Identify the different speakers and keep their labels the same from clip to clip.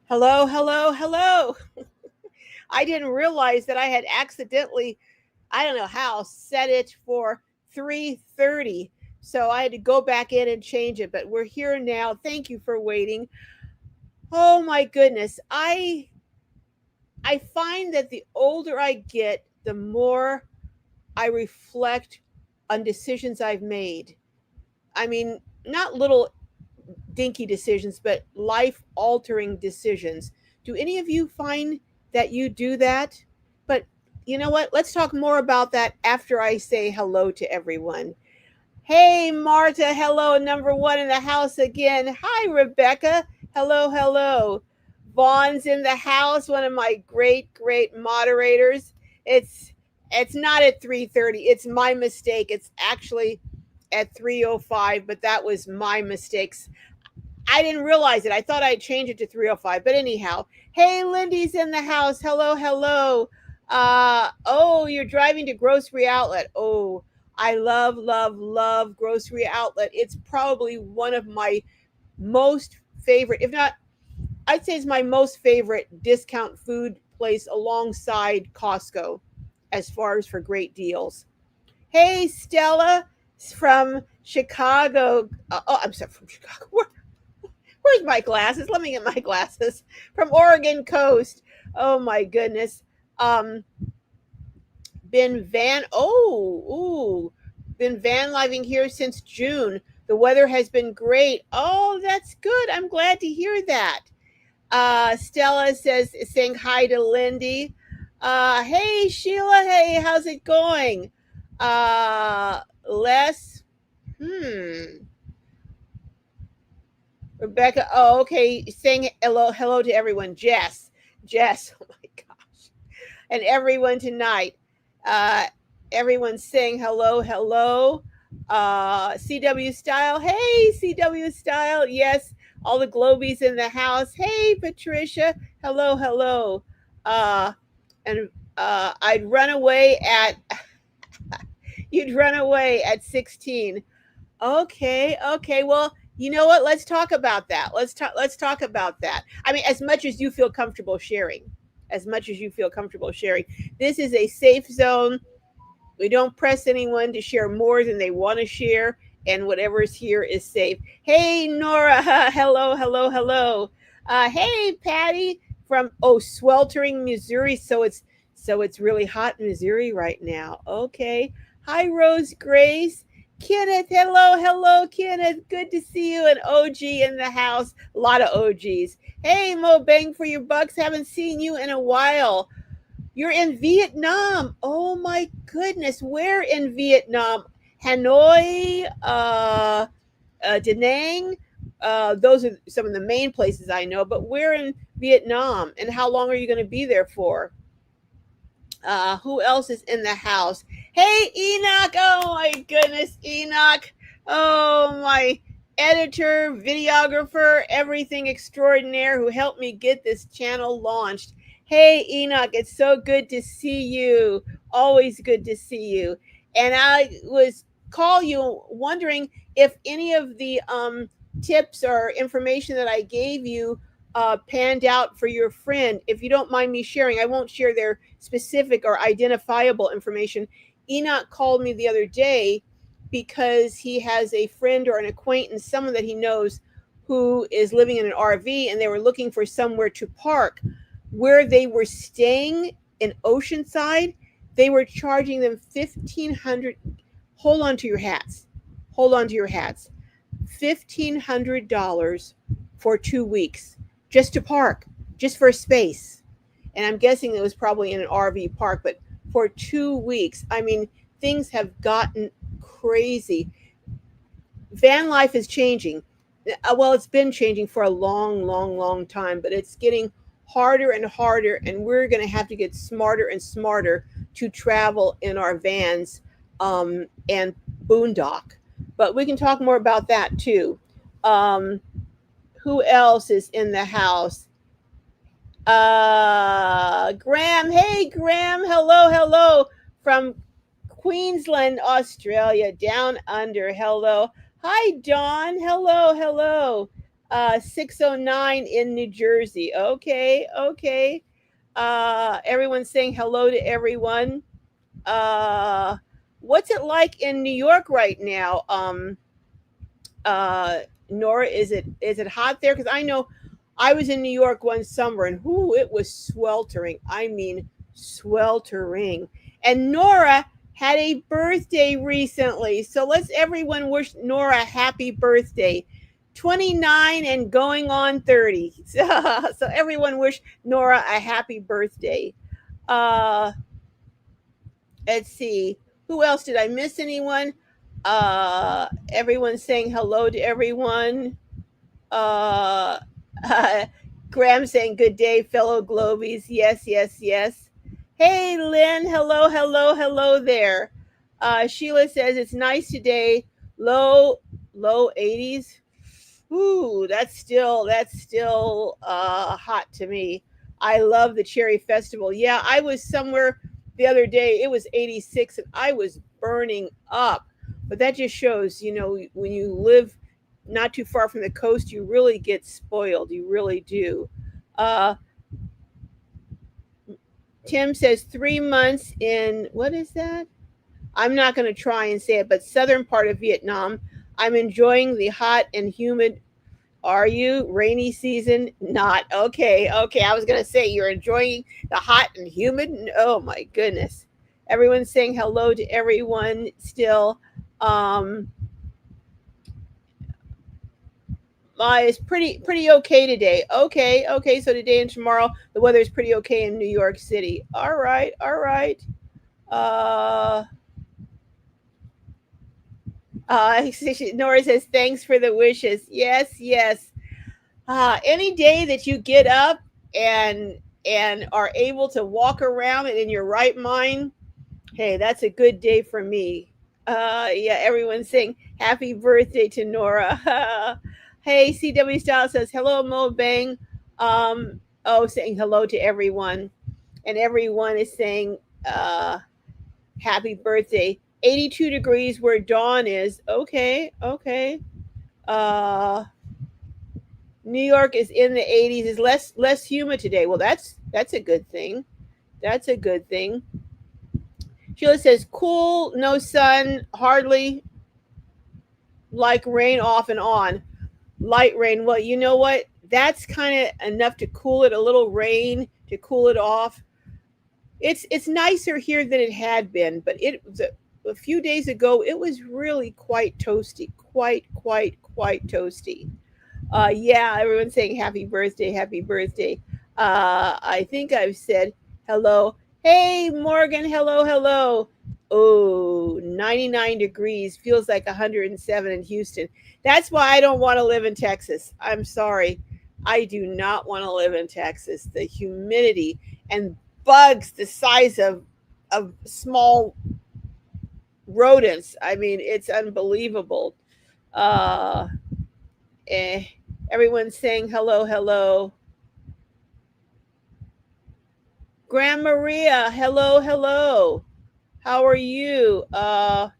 Speaker 1: Hello, hello, hello. I didn't realize that I had accidentally, I don't know how, set it for 3:30. So I had to go back in and change it, but we're here now. Thank you for waiting. Oh my goodness. I find that the older I get, the more I reflect on decisions I've made. I mean, not little dinky decisions, but life altering decisions. Do any of you find that you do that? But you know what? Let's talk more about that after I say hello to everyone. Hey, Marta. Hello, number one in the house again. Hi, Rebecca. Hello, hello. Vaughn's in the house, one of my great, great moderators. It's it's not at 3:30. It's my mistake. It's actually at 3:05, but that was my mistakes. I didn't realize it. I thought I'd change it to 3:05. But anyhow, hey, Lindy's in the house. Hello, hello. Oh, you're driving to Grocery Outlet. Oh, I love, love, love Grocery Outlet. It's probably one of my most favorite, if not, I'd say it's my most favorite discount food place alongside Costco as far as for great deals. Hey, Stella from Chicago. Oh, I'm sorry, from Chicago. Where's my glasses? Let me get my glasses. From Oregon coast. Oh my goodness. Um, been van. Been van living here since June. The weather has been great. Oh, that's good. I'm glad to hear that. Stella says, saying hi to Lindy. Hey Sheila. Hey, how's it going? Les. Hmm. Rebecca, oh, okay, saying hello, hello to everyone. Jess, oh my gosh, and everyone tonight. Uh, Everyone's saying hello, hello. CW Style, hey, CW Style, yes, all the Globies in the house. Hey, Patricia, hello, hello. Uh, and I'd run away at, you'd run away at 16. Okay, okay. Well, you know what? Let's talk about that. Let's talk about that. I mean, as much as you feel comfortable sharing. As much as you feel comfortable sharing. This is a safe zone. We don't press anyone to share more than they want to share, and whatever is here is safe. Hey, Nora. Hello, hello, hello. Hey, Patty from sweltering Missouri. So it's really hot in Missouri right now. Okay. Hi, Rose Grace. Kenneth, hello, hello, Kenneth. Good to see you. An OG in the house. A lot of OGs. Hey, Mo, bang for your bucks. Haven't seen you in a while. You're in Vietnam. Oh my goodness. Where in Vietnam? Hanoi, Da Nang. Those are some of the main places I know. But where in Vietnam? And how long are you going to be there for? Who else is in the house? Hey, Enoch. Oh my goodness, Enoch. Oh, my editor, videographer, everything extraordinaire who helped me get this channel launched. Hey, Enoch, it's so good to see you. Always good to see you. And I was call you wondering if any of the tips or information that I gave you panned out for your friend. If you don't mind me sharing, I won't share their specific or identifiable information. Enoch called me the other day because he has a friend or an acquaintance, someone that he knows, who is living in an RV, and they were looking for somewhere to park. Where they were staying in Oceanside, they were charging them 1,500. Hold on to your hats. Hold on to your hats. $1,500 for 2 weeks just to park, just for a space. And I'm guessing it was probably in an RV park, but for 2 weeks, I mean, things have gotten crazy. Van life is changing. Well, it's been changing for a long, long, long time, but it's getting harder and harder, and we're going to have to get smarter and smarter to travel in our vans and boondock. But we can talk more about that too. Um, who else is in the house? Graham. Hey, Graham. Hello, hello from Queensland, Australia, down under. Hello. Hi, Dawn. Hello, hello. 609 in New Jersey. Okay, okay. Everyone's saying hello to everyone. Uh, what's it like in New York right now? Uh, Nora, is it hot there? Because I know I was in New York one summer and whoo, it was sweltering. I mean, sweltering. And Nora had a birthday recently, so let's everyone wish Nora a happy birthday. 29 and going on 30. So everyone wish Nora a happy birthday. Uh, let's see. Who else did I miss? Anyone? Everyone's saying hello to everyone. Uh, Graham saying good day, fellow Globies. Yes, yes, yes. Hey, Lynn. Hello, hello, hello there. Sheila says it's nice today. Low, low 80s. Ooh, that's still hot to me. I love the cherry festival. Yeah, I was somewhere the other day. It was 86 and I was burning up. But that just shows, when you live not too far from the coast, you really get spoiled. You really do. Uh, Tim says 3 months in, what is that? I'm not going to try and say it, but southern part of Vietnam. I'm enjoying the hot and humid. Are you? Rainy season? Not. Okay, okay. I was going to say you're enjoying the hot and humid. Oh my goodness. Everyone's saying hello to everyone still. Um, it's pretty okay today. Okay, okay. So today and tomorrow the weather is pretty okay in New York City. All right, all right. Uh, Nora says thanks for the wishes. Yes, yes. Any day that you get up and are able to walk around and in your right mind, hey, that's a good day for me. Yeah, everyone's saying happy birthday to Nora. Hey, CW Style says hello, Mo Bang. Saying hello to everyone, and everyone is saying happy birthday. 82 degrees where Dawn is. Okay, okay. Uh, New York is in the 80s. Is less humid today. Well, that's a good thing. That's a good thing. Sheila says cool, no sun, hardly like rain off and on. Light rain. Well, you know what? That's kind of enough to cool it. A little rain to cool it off. It's nicer here than it had been, but a few days ago it was really quite toasty, quite toasty. Yeah, everyone's saying happy birthday, happy birthday. I think I've said hello. Hey, Morgan, hello, hello. Oh, 99 degrees feels like 107 in Houston. That's why I don't want to live in Texas. I'm sorry. I do not want to live in Texas. The humidity and bugs the size of small rodents. I mean, it's unbelievable. Uh, eh, Everyone's saying hello, hello. Grand Maria, hello, hello. How are you? I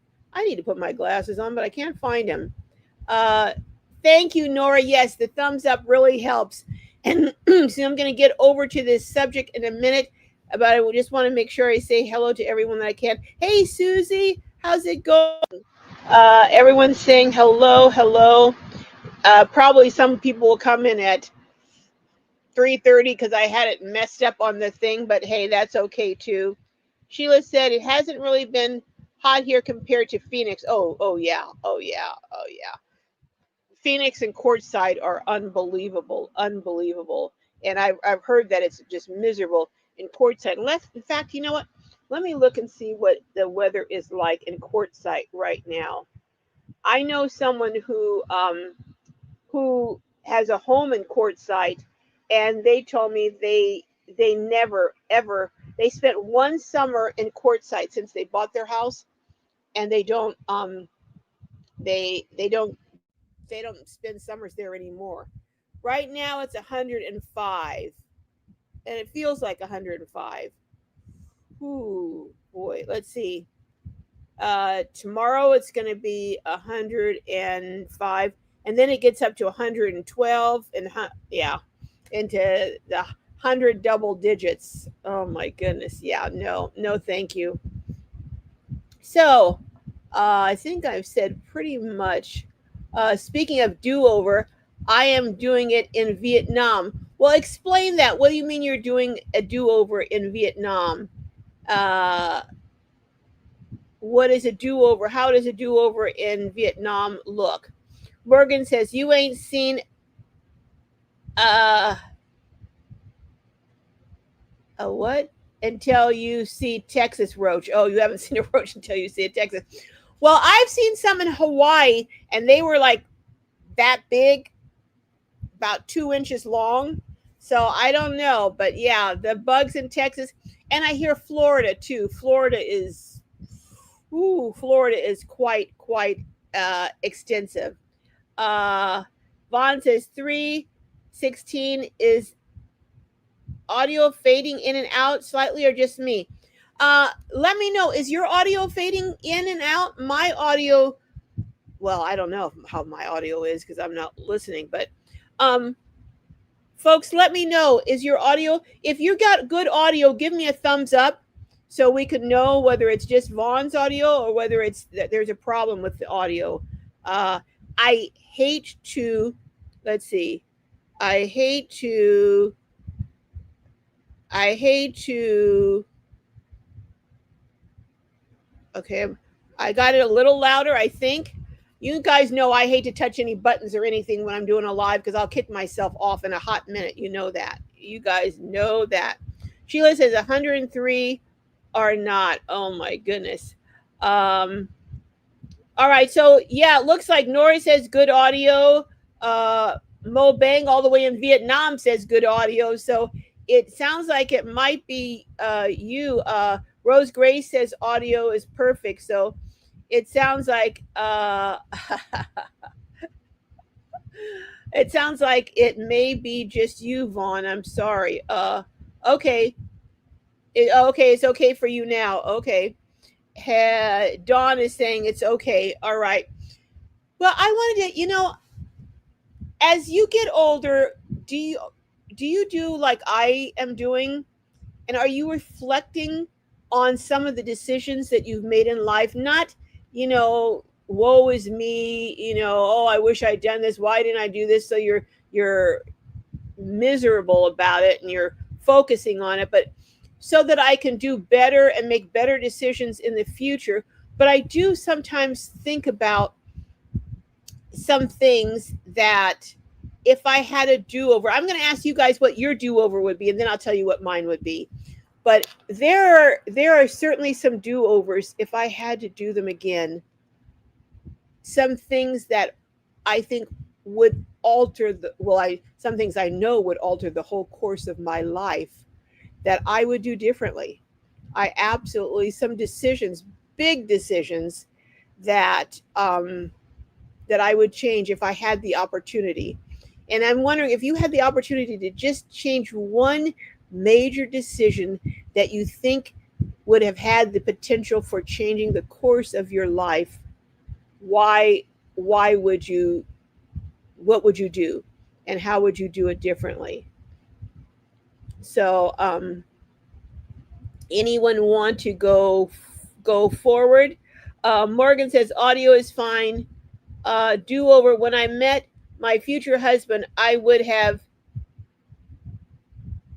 Speaker 1: need to put my glasses on, but I can't find them. Uh, Thank you, Nora. Yes, the thumbs up really helps. And so I'm going to get over to this subject in a minute. But I just want to make sure I say hello to everyone that I can. Hey, Susie, how's it going? Everyone's saying hello, hello. Probably some people will come in at 3:30 because I had it messed up on the thing, but hey, that's okay too. Sheila said it hasn't really been hot here compared to Phoenix. Oh yeah, oh yeah, oh yeah. Phoenix and Quartzsite are unbelievable, unbelievable. And I've heard that it's just miserable in Quartzsite. In fact, you know what? Let me look and see what the weather is like in Quartzsite right now. I know someone who has a home in Quartzsite, and they told me they never ever they spent one summer in Quartzsite since they bought their house, and they don't spend summers there anymore. Right now it's 105, and it feels like 105. Ooh boy, let's see. Tomorrow it's going to be 105, and then it gets up to 112, and yeah, into the 100 double digits. Oh my goodness. Yeah, no, no, thank you. So, I think I've said pretty much. Speaking of do over, I am doing it in Vietnam. Well, explain that. What do you mean you're doing a do over in Vietnam? Uh, what is a do over? How does a do over in Vietnam look? Morgan says, you ain't seen uh, a what? Until you see Texas roach. Oh, you haven't seen a roach until you see a Texas. Well, I've seen some in Hawaii, and they were like that big, about 2 inches long. So I don't know, but yeah, the bugs in Texas, and I hear Florida too. Florida is quite extensive. Uh, Vaughn says 316 is audio fading in and out slightly, or just me? Let me know. Is your audio fading in and out? My audio, well, I don't know how my audio is because I'm not listening, but um, folks, let me know. Is your audio, if you got good audio, give me a thumbs up so we could know whether it's just Vaughn's audio or whether it's that there's a problem with the audio. Uh, I hate to, let's see, I hate to, I hate to, okay, I got it a little louder, I think. You guys know I hate to touch any buttons or anything when I'm doing a live because I'll kick myself off in a hot minute. You know that. You guys know that. Sheila says 103 are not. Oh my goodness. All right. So yeah, it looks like Nori says good audio. Mo Bang all the way in Vietnam says good audio. So it sounds like it might be you. Rose Grace says audio is perfect. So it sounds like it sounds like it may be just you, Vaughn. I'm sorry. Okay. Okay, it's okay for you now. Okay. Dawn is saying it's okay. All right. Well, I wanted to, as you get older, do you do like I am doing, and are you reflecting on some of the decisions that you've made in life? Not, woe is me, oh, I wish I'd done this. Why didn't I do this? So you're miserable about it and you're focusing on it, but so that I can do better and make better decisions in the future. But I do sometimes think about some things that if I had a do-over, I'm going to ask you guys what your do-over would be, and then I'll tell you what mine would be. But there are certainly some do-overs if I had to do them again. Some things that I think would alter some things I know would alter the whole course of my life that I would do differently. I absolutely, some decisions, big decisions that that I would change if I had the opportunity. And I'm wondering if you had the opportunity to just change one major decision that you think would have had the potential for changing the course of your life, why would you, what would you do, and how would you do it differently? So anyone want to go forward? Morgan says audio is fine. Do over. When I met my future husband, I would have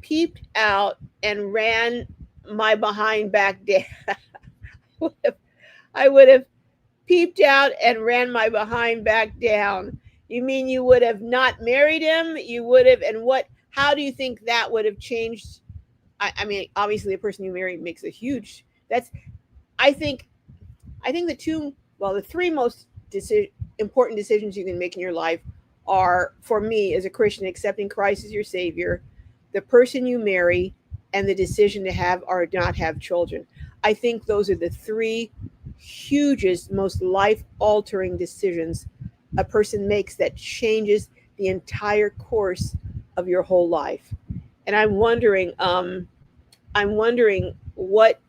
Speaker 1: peeped out and ran my behind back down. I would have peeped out and ran my behind back down. You mean you would have not married him? You would have, and what? How do you think that would have changed? I mean, obviously, the person you marry makes a huge. That's. I think. I think the three most important decisions you can make in your life are, for me as a Christian, accepting Christ as your Savior, the person you marry, and the decision to have or not have children. I think those are the three hugest, most life-altering decisions a person makes that changes the entire course of your whole life. And I'm wondering what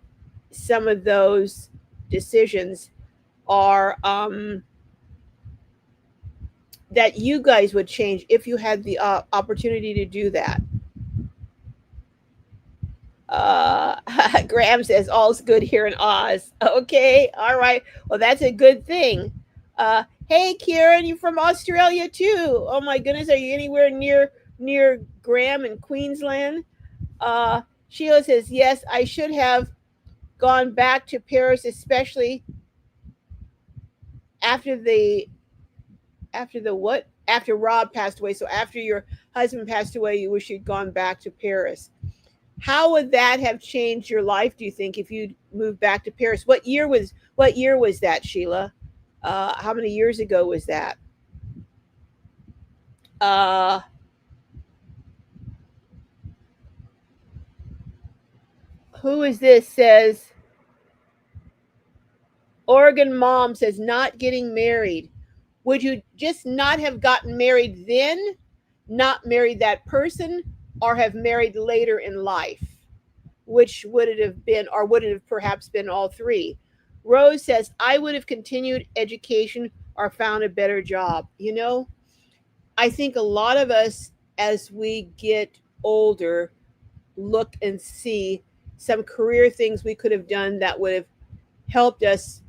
Speaker 1: some of those decisions are that you guys would change if you had the opportunity to do that. Uh, Graham says all's good here in Oz. Okay, all right. Well, that's a good thing. Hey, Kieran, you from Australia too? Oh my goodness, are you anywhere near Graham in Queensland? Sheila says yes. I should have gone back to Paris, especially after the what? After Rob passed away. So after your husband passed away, you wish you'd gone back to Paris. How would that have changed your life, do you think, if you'd moved back to Paris? What year was that, Sheila? How many years ago was that? Uh, who is this? Says Oregon mom says not getting married. Would you just not have gotten married then, not married that person, or have married later in life? Which would it have been, or would it have perhaps been all three? Rose says, I would have continued education or found a better job. I think a lot of us, as we get older, look and see some career things we could have done that would have helped us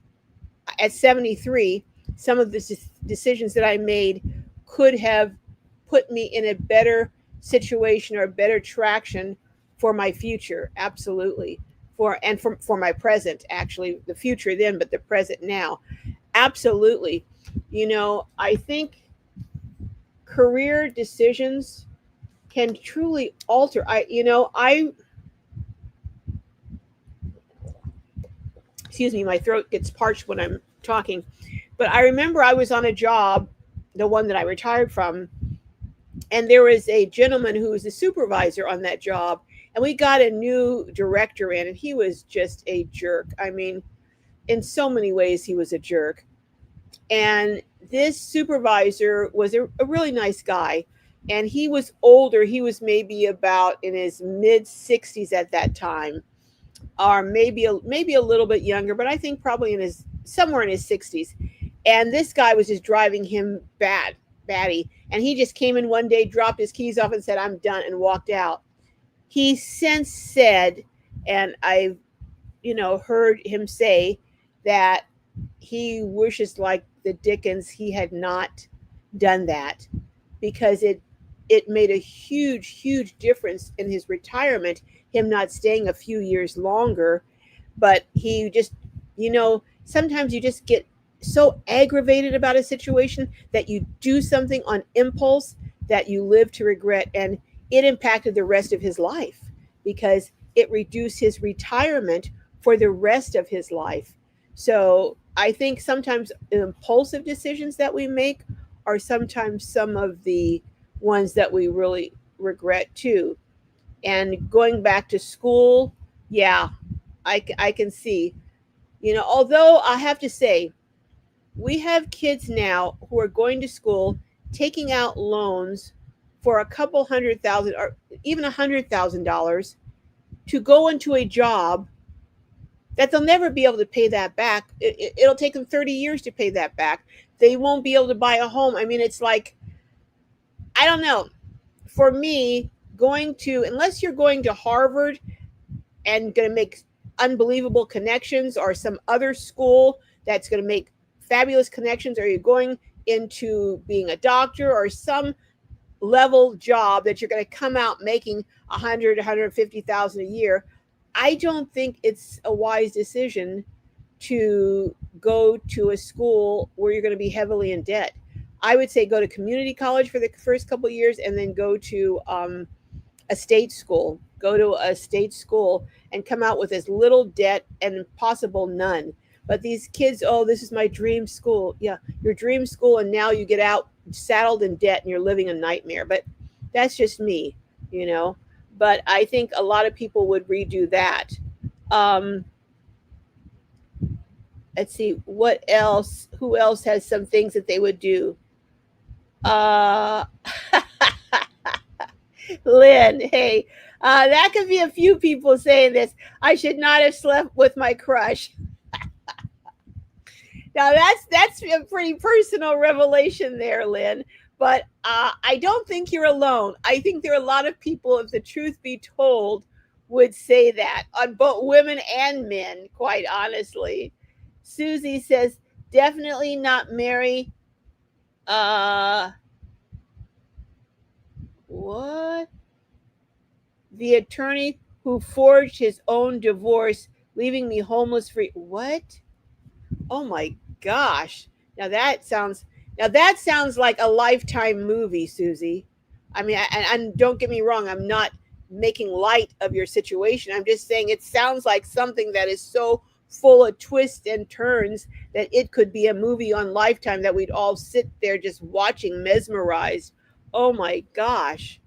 Speaker 1: at 73. Some of the decisions that I made could have put me in a better situation or a better traction for my future. Absolutely. For my present, actually, the future then, but the present now. Absolutely. I think career decisions can truly alter. I excuse me, my throat gets parched when I'm talking. But I remember I was on a job, the one that I retired from, and there was a gentleman who was a supervisor on that job, and we got a new director in, and he was just a jerk. I mean, in so many ways, he was a jerk. And this supervisor was a really nice guy, and he was older. He was maybe about in his mid 60s at that time, or maybe a little bit younger, but I think probably in his somewhere in his 60s. And this guy was just driving him batty. And he just came in one day, dropped his keys off, and said, "I'm done," and walked out. He since said, and I've heard him say that he wishes like the Dickens he had not done that, because it made a huge difference in his retirement, him not staying a few years longer. But he just, sometimes you just get so aggravated about a situation that you do something on impulse that you live to regret. And it impacted the rest of his life, because it reduced his retirement for the rest of his life. So I think sometimes impulsive decisions that we make are sometimes some of the ones that we really regret too. And going back to school, yeah, I can see, although I have to say, we have kids now who are going to school, taking out loans for a couple $100,000 or even $100,000 to go into a job that they'll never be able to pay that back. It'll take them 30 years to pay that back. They won't be able to buy a home. I mean, it's like, I don't know. For me, unless you're going to Harvard and going to make unbelievable connections, or some other school that's going to make fabulous connections, or you're going into being a doctor or some level job that you're going to come out making 150,000 a year, I don't think it's a wise decision to go to a school where you're going to be heavily in debt. I would say go to community college for the first couple of years, and then go to a state school. Go to a state school and come out with as little debt and possible none. But these kids, oh, this is my dream school. Yeah, your dream school, and now you get out saddled in debt and you're living a nightmare. But that's just me, you know. But I think a lot of people would redo that. Um, let's see, what else? Who else has some things that they would do? Uh, Lynn, hey, that could be a few people saying this. I should not have slept with my crush. Now that's a pretty personal revelation there, Lynn. But I don't think you're alone. I think there are a lot of people, if the truth be told, would say that on both women and men. Quite honestly, Susie says definitely not marry. Uh, what? The attorney who forged his own divorce, leaving me homeless free. What? Oh my gosh. Now that sounds now that sounds like a Lifetime movie, Susie. I mean, and don't get me wrong, I'm not making light of your situation. I'm just saying it sounds like something that is so full of twists and turns that it could be a movie on Lifetime that we'd all sit there just watching mesmerized. Oh my gosh.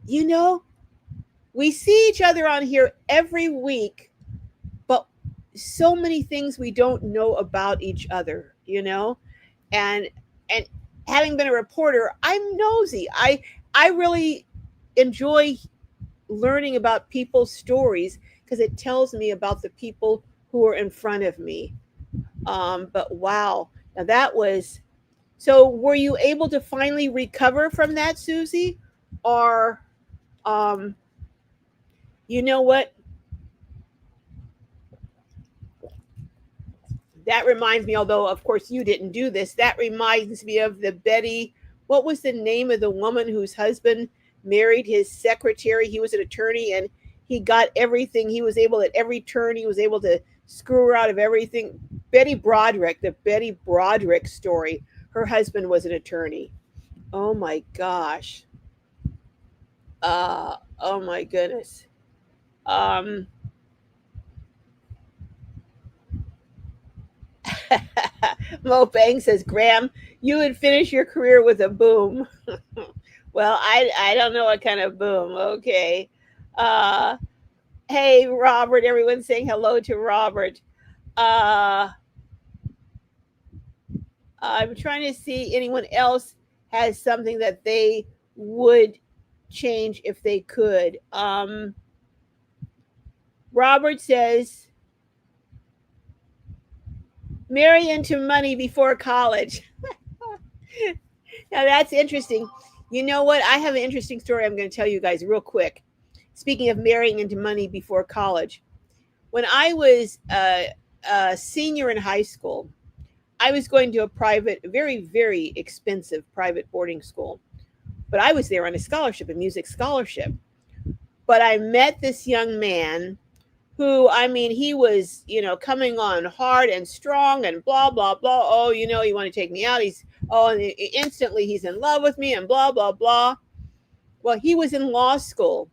Speaker 1: You know, we see each other on here every week, but so many things we don't know about each other, and and having been a reporter, I'm nosy. I really enjoy learning about people's stories because it tells me about the people who are in front of me. But wow, now that was so. Were you able to finally recover from that, Susie, or um, you know what? That reminds me, although of course you didn't do this, that reminds me of the Betty. What was the name of the woman whose husband married his secretary? He was an attorney and he got everything. He was able at every turn, he was able to screw her out of everything. Betty Broderick, the Betty Broderick story. Her husband was an attorney. Oh my gosh. Oh my goodness. Um, Mo Bang says, Graham, you would finish your career with a boom. Well, I don't know what kind of boom. Okay. Uh, hey, Robert. Everyone's saying hello to Robert. Uh, I'm trying to see anyone else has something that they would change if they could. Robert says, marry into money before college. Now that's interesting. You know what? I have an interesting story I'm going to tell you guys real quick. Speaking of marrying into money before college, when I was a senior in high school, I was going to a private, very, very expensive private boarding school. But I was there on a scholarship, a music scholarship. But I met this young man who, I mean, he was, coming on hard and strong and blah, blah, blah. Oh, you want to take me out. And instantly he's in love with me and blah, blah, blah. Well, he was in law school.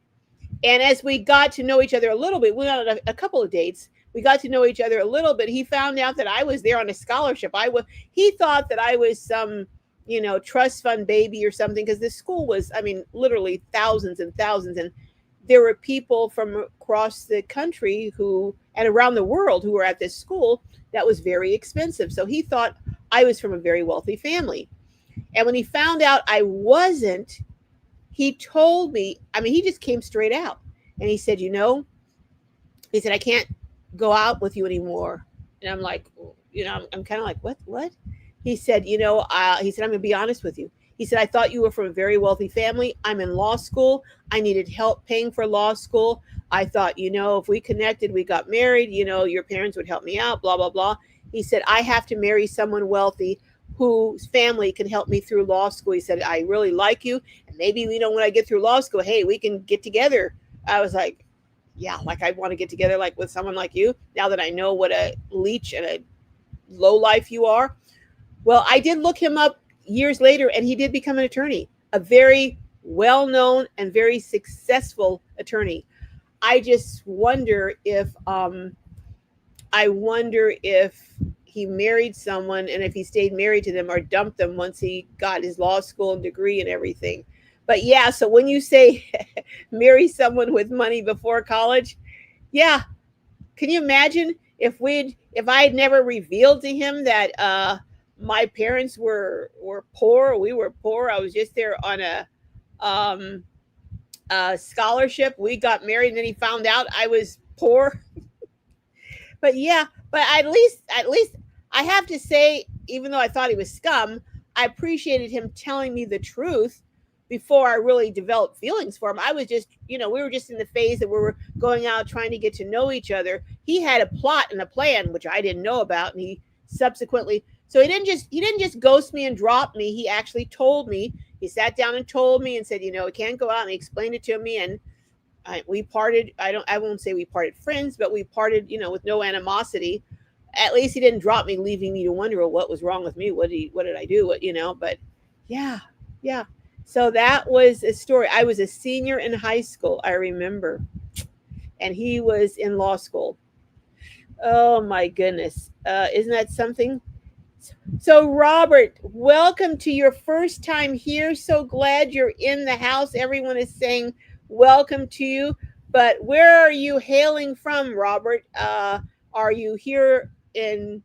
Speaker 1: And as we got to know each other a little bit, we went on a couple of dates. We got to know each other a little bit. He found out that I was there on a scholarship. He thought that I was some, trust fund baby or something because this school was, I mean, literally thousands and thousands. And there were people from across the country and around the world who were at this school that was very expensive. So he thought I was from a very wealthy family. And when he found out I wasn't, he told me, I mean, he just came straight out and he said, he said, I can't go out with you anymore. And I'm like, I'm kind of like, what? He said, he said, I'm going to be honest with you. He said, I thought you were from a very wealthy family. I'm in law school. I needed help paying for law school. I thought, if we connected, we got married, your parents would help me out, blah, blah, blah. He said, I have to marry someone wealthy whose family can help me through law school. He said, I really like you. And maybe, when I get through law school, hey, we can get together. I was like, yeah, like I want to get together like with someone like you now that I know what a leech and a low life you are. Well, I did look him up years later and he did become an attorney, a very well-known and very successful attorney. I just wonder if he married someone and if he stayed married to them or dumped them once he got his law school and degree and everything. But yeah, so when you say marry someone with money before college, yeah, can you imagine if I had never revealed to him that my parents were poor, we were poor. I was just there on um, a scholarship. We got married, and then he found out I was poor. But yeah, but at least I have to say, even though I thought he was scum, I appreciated him telling me the truth before I really developed feelings for him. I was just, we were just in the phase that we were going out trying to get to know each other. He had a plot and a plan, which I didn't know about, and he subsequently. So he didn't just ghost me and drop me. He actually told me. He sat down and told me and said, we can't go out. And he explained it to me, and we parted. I won't say we parted friends, but we parted, with no animosity. At least he didn't drop me, leaving me to wonder, well, what was wrong with me. What did I do? But yeah, yeah. So that was a story. I was a senior in high school, I remember, and he was in law school. Oh my goodness, isn't that something? So, Robert, welcome to your first time here. So glad you're in the house. Everyone is saying welcome to you. But where are you hailing from, Robert? Are you here in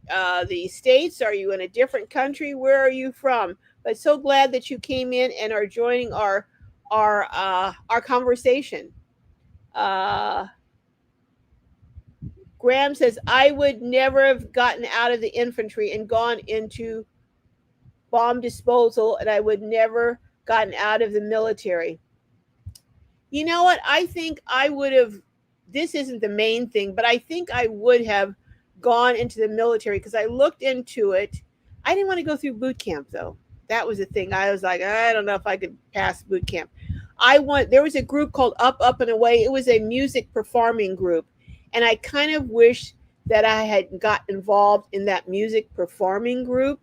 Speaker 1: the States? Are you in a different country? Where are you from? But so glad that you came in and are joining our conversation. Uh, Graham says, I would never have gotten out of the infantry and gone into bomb disposal, and I would never gotten out of the military. You know what? I think I would have. This isn't the main thing, but I think I would have gone into the military because I looked into it. I didn't want to go through boot camp though. That was the thing. I was like, I don't know if I could pass boot camp. There was a group called Up Up and Away. It was a music performing group, and I kind of wish that I had got involved in that music performing group,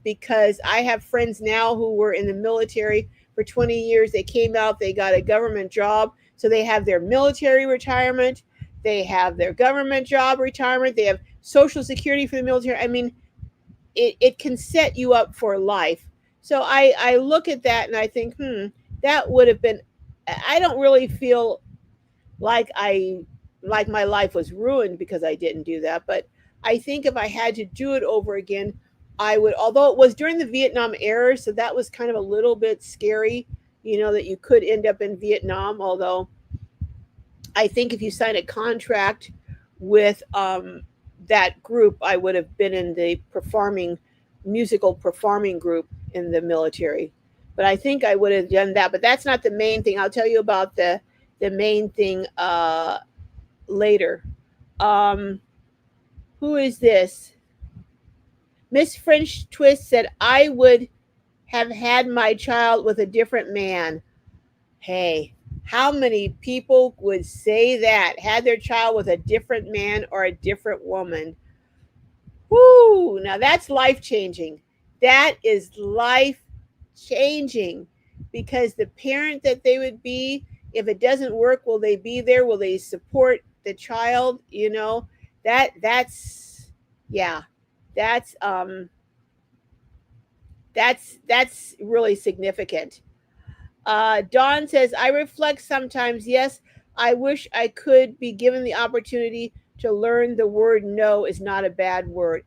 Speaker 1: because I have friends now who were in the military for 20 years. They came out, they got a government job. So they have their military retirement, they have their government job retirement, they have Social Security for the military. I mean, it can set you up for life. So I look at that and I think, that would have been, I don't really feel like like my life was ruined because I didn't do that. But I think if I had to do it over again, I would, although it was during the Vietnam era, so that was kind of a little bit scary, that you could end up in Vietnam. Although I think if you sign a contract with that group, I would have been in the musical performing group in the military. But I think I would have done that. But that's not the main thing. I'll tell you about the main thing later. Um, who is this? Miss French Twist said, I would have had my child with a different man. Hey, how many people would say that? Had their child with a different man or a different woman? Whoo! Now that's life changing. That is life changing, because the parent that they would be, if it doesn't work, will they be there? Will they support the child? That's yeah. That's that's really significant. Dawn says, I reflect sometimes. Yes, I wish I could be given the opportunity to learn the word no is not a bad word.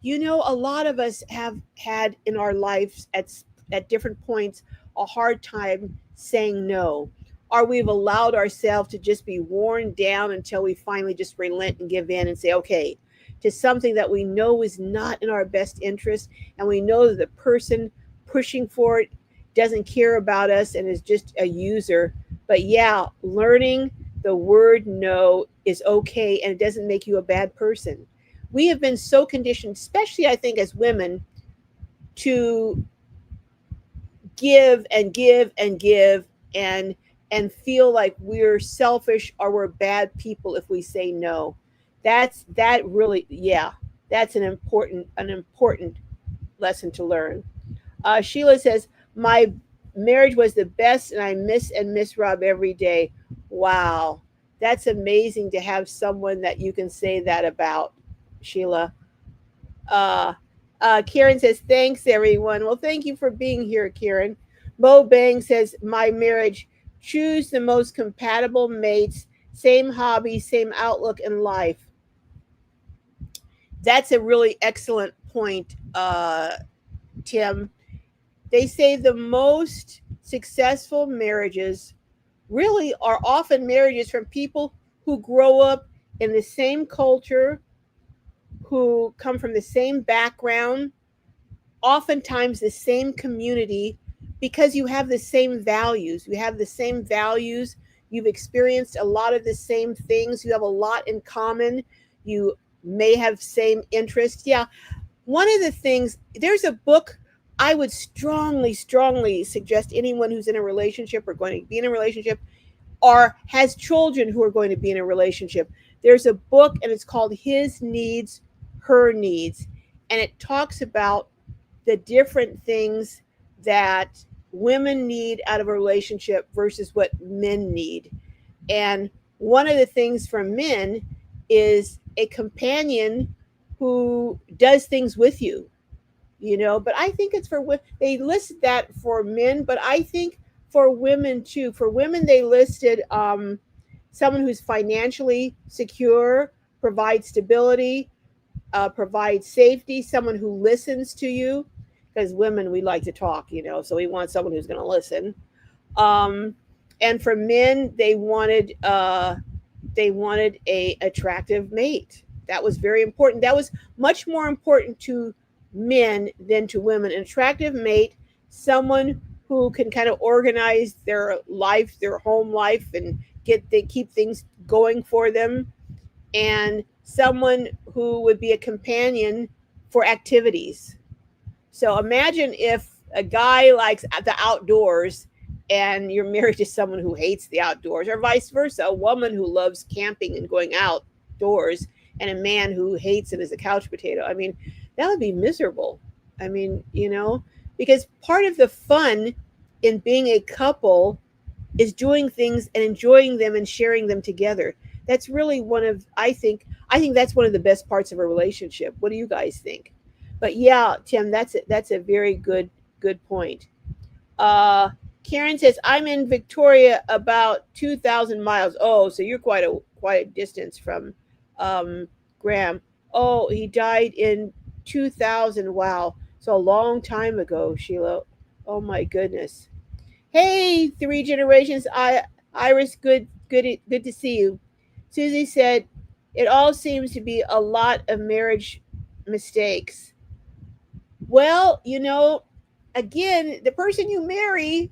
Speaker 1: A lot of us have had in our lives at different points a hard time saying no, or we've allowed ourselves to just be worn down until we finally just relent and give in and say, okay, to something that we know is not in our best interest, and we know that the person pushing for it doesn't care about us and is just a user. But yeah, learning the word no is okay, and it doesn't make you a bad person. We have been so conditioned, especially I think as women, to give and give and give and feel like we're selfish or we're bad people if we say no. That really, yeah, that's an important lesson to learn. Sheila says, my marriage was the best and I miss Rob every day. Wow. That's amazing to have someone that you can say that about, Sheila. Uh, Karen says, thanks, everyone. Well, thank you for being here, Karen. Mo Bang says, my marriage, choose the most compatible mates, same hobbies, same outlook in life. That's a really excellent point, Tim. They say the most successful marriages really are often marriages from people who grow up in the same culture, who come from the same background, oftentimes the same community, because you have the same values. You have the same values. You've experienced a lot of the same things. You have a lot in common. You may have same interests. Yeah. One of the things, there's a book I would strongly, strongly suggest anyone who's in a relationship or going to be in a relationship or has children who are going to be in a relationship. There's a book and it's called His Needs, Her Needs. And it talks about the different things that women need out of a relationship versus what men need. And one of the things for men is a companion who does things with you, but I think it's for they listed that for men, but I think for women too. For women, they listed someone who's financially secure, provides stability, provides safety, someone who listens to you, because women, we like to talk, so we want someone who's going to listen. um, and for men, they wanted a attractive mate. That was very important. That was much more important to men than to women. An attractive mate, someone who can kind of organize their life, their home life, and they keep things going for them, and someone who would be a companion for activities. So imagine if a guy likes the outdoors and you're married to someone who hates the outdoors, or vice versa, a woman who loves camping and going outdoors and a man who hates it as a couch potato. I mean, that would be miserable. I mean, because part of the fun in being a couple is doing things and enjoying them and sharing them together. That's really I think that's one of the best parts of a relationship. What do you guys think? But yeah, Tim, that's a very good point. Uh, Karen says I'm in Victoria, about 2,000 miles. Oh, so you're quite a distance from um, Graham. Oh, he died in 2000. Wow, so a long time ago, Sheila. Oh my goodness. Hey, three generations. Iris, good to see you. Susie said, it all seems to be a lot of marriage mistakes. Well, again, the person you marry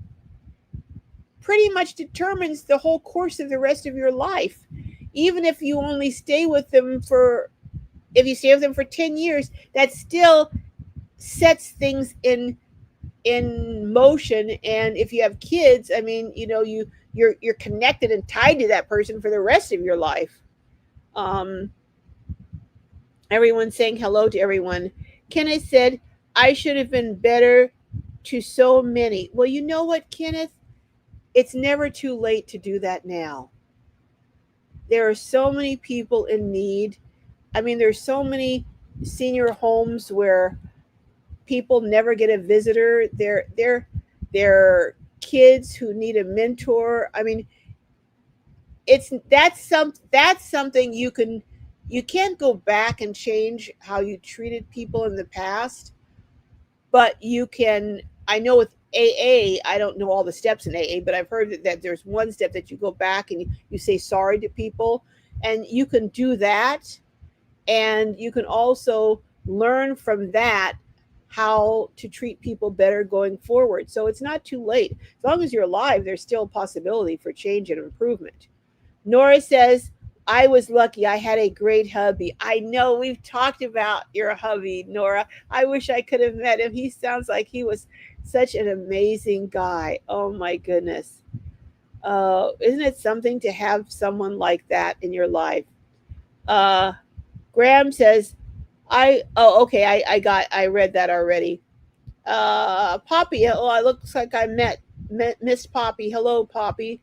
Speaker 1: pretty much determines the whole course of the rest of your life. Even if you only stay with them if you stay with them for 10 years, that still sets things in motion. And if you have kids, I mean, you're connected and tied to that person for the rest of your life. Um, Everyone's saying hello to everyone. Kenneth said, I should have been better to so many. Well, you know what, Kenneth? It's never too late to do that now. There are so many people in need. I mean, there's so many senior homes where people never get a visitor. They're kids who need a mentor. I mean, that's something you can't go back and change how you treated people in the past, but you can. I know with AA, I don't know all the steps in AA, but I've heard that there's one step that you go back and you say sorry to people, and you can do that, and you can also learn from that how to treat people better going forward. So it's not too late. As long as you're alive, there's still a possibility for change and improvement. Nora says, I was lucky. I had a great hubby. I know we've talked about your hubby, Nora. I wish I could have met him. He sounds like he was such an amazing guy. Oh my goodness. Isn't it something to have someone like that in your life? Uh, Graham says, okay, I read that already. Poppy, oh, it looks like I met Miss Poppy. Hello, Poppy.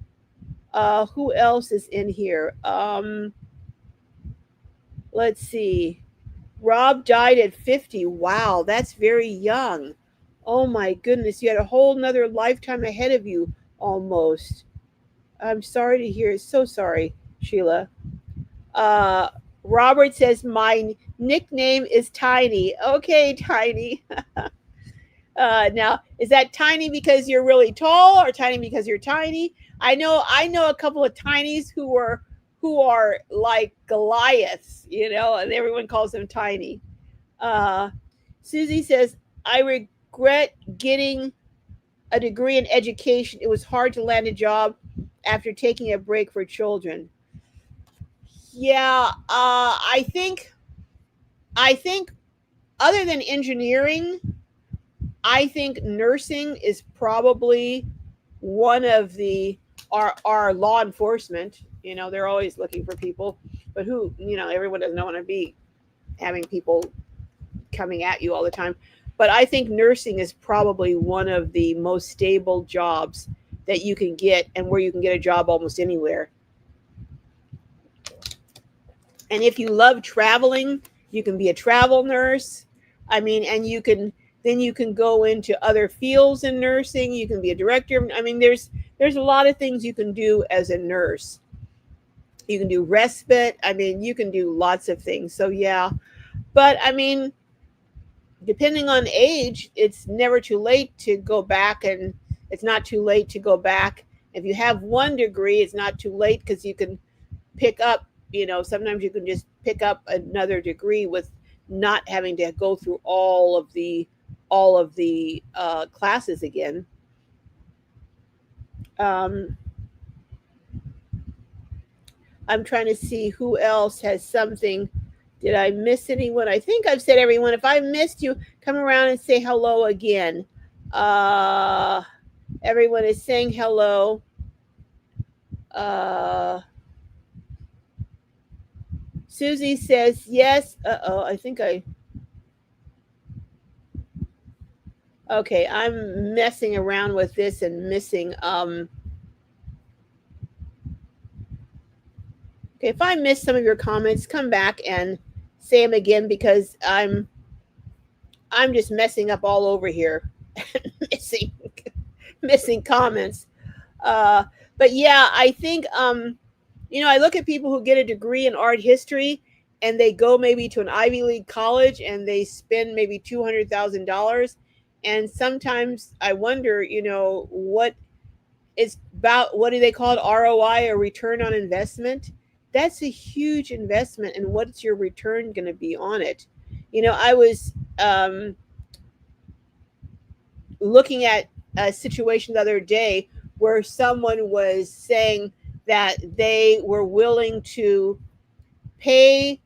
Speaker 1: Who else is in here? Let's see. Rob died at 50. Wow, that's very young. Oh my goodness, you had a whole nother lifetime ahead of you almost. I'm sorry to hear. So sorry, Sheila. Uh, Robert says my nickname is Tiny. Okay, Tiny. Now, is that tiny because you're really tall, or tiny because you're tiny? I know a couple of tinies who were who are like Goliaths, and everyone calls them tiny. Uh, Susie says, I regret getting a degree in education. It was hard to land a job after taking a break for children. Yeah, I think other than engineering, I think nursing is probably one of the our law enforcement. They're always looking for people, but everyone doesn't want to be having people coming at you all the time. But I think nursing is probably one of the most stable jobs that you can get, and where you can get a job almost anywhere. And if you love traveling, you can be a travel nurse. I mean, and you can go into other fields in nursing. You can be a director. I mean, there's a lot of things you can do as a nurse. You can do respite. I mean, you can do lots of things. So yeah, but I mean, depending on age, it's never too late to go back, and it's not too late to go back. If you have one degree, it's not too late, because you can pick up, sometimes you can just pick up another degree with not having to go through all of the classes again. Um, I'm trying to see who else has something. Did I miss anyone? I think I've said everyone. If I missed you, come around and say hello again. Uh, Everyone is saying hello. Uh, Susie says yes. Uh-oh, I think I. Okay, I'm messing around with this and missing. Okay, if I missed some of your comments, come back and say them again, because I'm just messing up all over here, missing missing comments. Uh, but yeah, I think I look at people who get a degree in art history, and they go maybe to an Ivy League college, and they spend maybe $200,000. And sometimes I wonder, what it's about. What do they call it? ROI, or return on investment. That's a huge investment, and what's your return going to be on it? I was looking at a situation the other day where someone was saying that they were willing to pay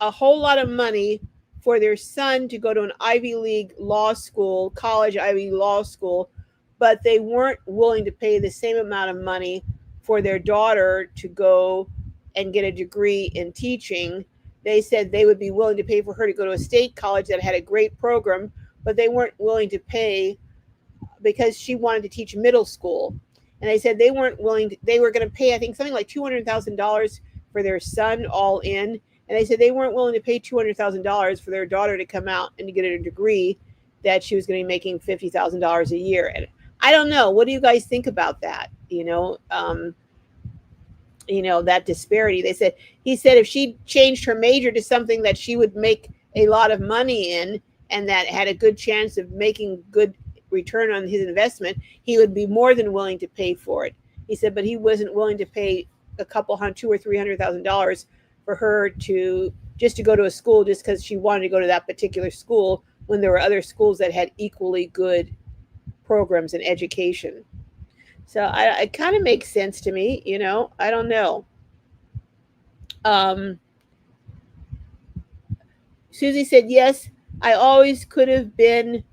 Speaker 1: a whole lot of money for their son to go to an Ivy League law school, college Ivy League law school, but they weren't willing to pay the same amount of money for their daughter to go and get a degree in teaching. They said they would be willing to pay for her to go to a state college that had a great program, but they weren't willing to pay, because she wanted to teach middle school. And they said they weren't willing to, they were going to pay, I think, something like $200,000 for their son all in. And they said they weren't willing to pay $200,000 for their daughter to come out and to get a degree that she was going to be making $50,000 a year. And I don't know. What do you guys think about that? That disparity. He said if she changed her major to something that she would make a lot of money in, and that had a good chance of making good return on his investment, he would be more than willing to pay for it. He said, but he wasn't willing to pay a couple hundred, $200,000 or $300,000 for her to just to go to a school, just because she wanted to go to that particular school, when there were other schools that had equally good programs in education. So it kind of makes sense to me. I don't know. Um, Susie said, yes, I always could have been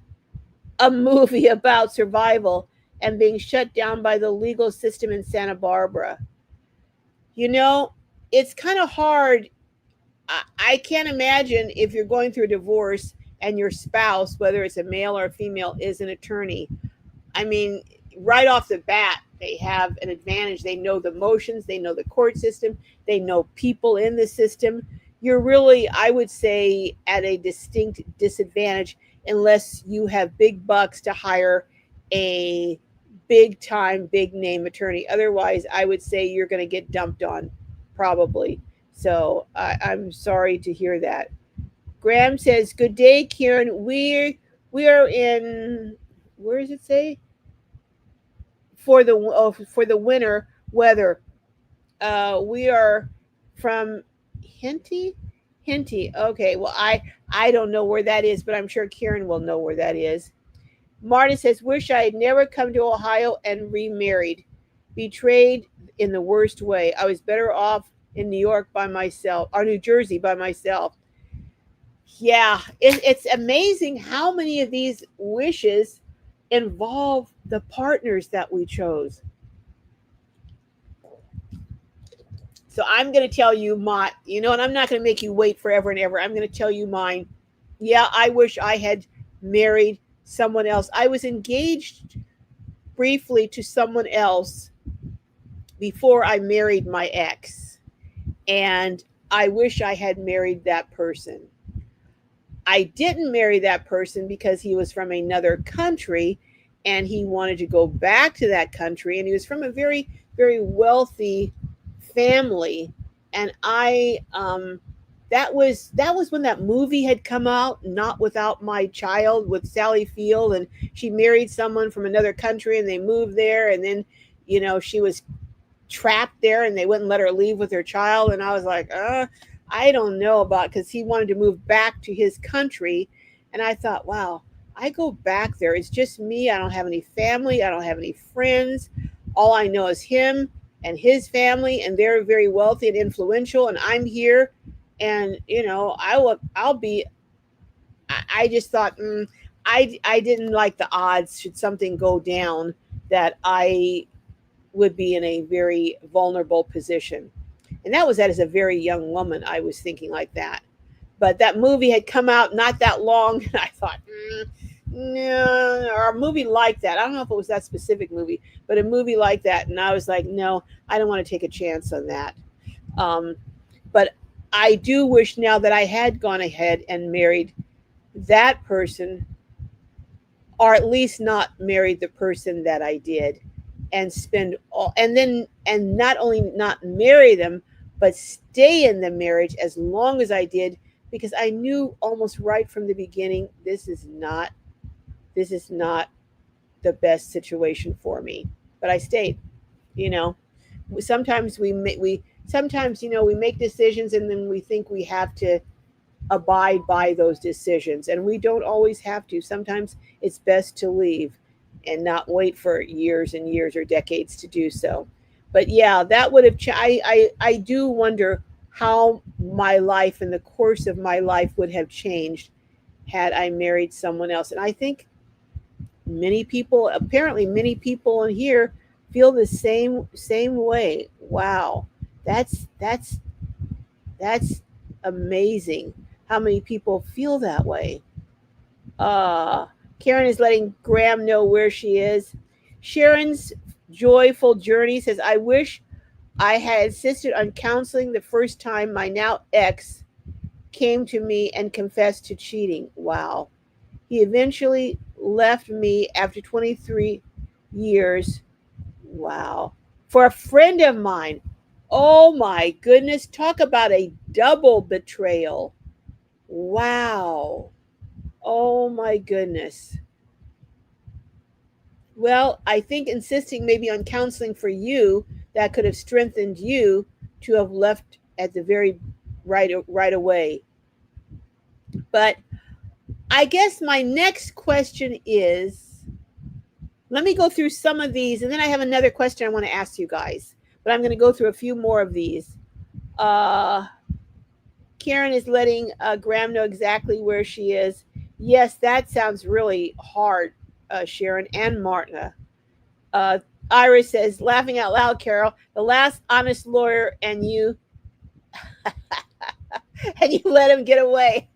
Speaker 1: a movie about survival and being shut down by the legal system in Santa Barbara. You know, it's kind of hard. I can't imagine if you're going through a divorce and your spouse, whether it's a male or a female, is an attorney. I mean, right off the bat, they have an advantage. They know the motions, they know the court system, they know people in the system. You're really, I would say, at a distinct disadvantage unless you have big bucks to hire a big time, big name attorney. Otherwise, I would say you're going to get dumped on, probably. So I'm sorry to hear that. Graham says, "Good day, Kieran. We are in. Where does it say? For the winter weather. We are from Hinty. Hinty. Okay, well I don't know where that is, but I'm sure Karen will know where that is. Martin says, "Wish I had never come to Ohio and remarried. Betrayed in the worst way. I was better off in New York by myself, or New Jersey by myself." Yeah, it's amazing how many of these wishes involve the partners that we chose. So I'm going to tell you my, and I'm not going to make you wait forever and ever. I'm going to tell you mine. Yeah, I wish I had married someone else. I was engaged briefly to someone else before I married my ex, and I wish I had married that person. I didn't marry that person because he was from another country and he wanted to go back to that country, and he was from a very, very wealthy family. And I that was when that movie had come out, Not Without My Child, with Sally Field, and she married someone from another country and they moved there, and then she was trapped there and they wouldn't let her leave with her child. And I was like, I don't know about, because he wanted to move back to his country. And I thought, wow, I go back there, it's just me. I don't have any family, I don't have any friends. All I know is him and his family, and they're very wealthy and influential, and I'm here. And I'll be, I just thought, I didn't like the odds, should something go down, that I would be in a very vulnerable position. And that was that as a very young woman, I was thinking like that. But that movie had come out not that long, and I thought, no, or a movie like that. I don't know if it was that specific movie, but a movie like that. And I was like, no, I don't want to take a chance on that. Um, but I do wish now that I had gone ahead and married that person, or at least not married the person that I did, and spend all, and not only not marry them, but stay in the marriage as long as I did, because I knew almost right from the beginning, this is not the best situation for me. But I stayed. You know, sometimes we sometimes we make decisions and then we think we have to abide by those decisions, and we don't always have to. Sometimes it's best to leave and not wait for years and years or decades to do so. But yeah, that would have I do wonder how my life and the course of my life would have changed had I married someone else. And I think many people in here feel the same way. Wow. That's that's that's amazing how many people feel that way. Uh, Karen is letting Graham know where she is. Sharon's joyful journey says, I wish I had insisted on counseling the first time my now ex came to me and confessed to cheating. Wow. He eventually left me after 23 years. Wow. For a friend of mine. Oh my goodness. Talk about a double betrayal. Wow. Oh my goodness. Well, I think insisting maybe on counseling for you, that could have strengthened you to have left at the very right away. But I guess my next question is, let me go through some of these, and then I have another question I want to ask you guys. But I'm going to go through a few more of these. Karen is letting Graham know exactly where she is. Yes, that sounds really hard, Sharon and Martina. Uh, Iris says, laughing out loud, Carol, the last honest lawyer, and you and you let him get away.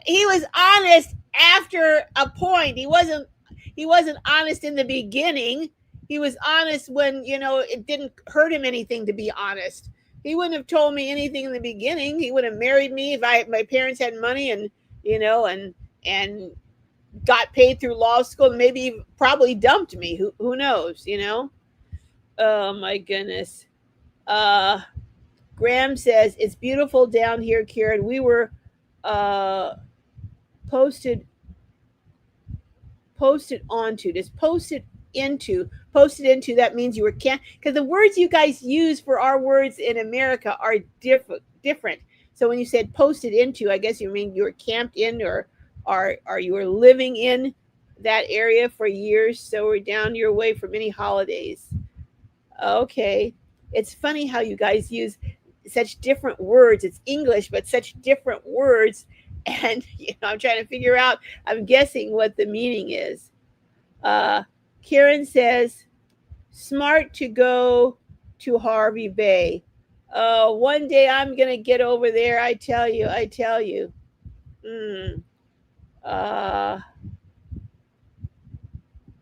Speaker 1: He was honest after a point. He wasn't honest in the beginning. He was honest when, it didn't hurt him anything to be honest. He wouldn't have told me anything in the beginning. He would have married me if my parents had money, and and got paid through law school, and maybe probably dumped me. Who knows? Oh my goodness. Uh Graham says, it's beautiful down here, Kieran. We were uh posted posted onto this posted into. Posted into, that means you were camped. Because the words you guys use for our words in America are different. So when you said posted into, I guess you mean you were camped in, or you were living in that area for years. So we're down your way for many holidays. Okay. It's funny how you guys use such different words. It's English, but such different words. And I'm trying to figure out, I'm guessing what the meaning is. Uh, Karen says, smart to go to Harvey Bay. One day I'm going to get over there. I tell you, I tell you. Mm. Uh,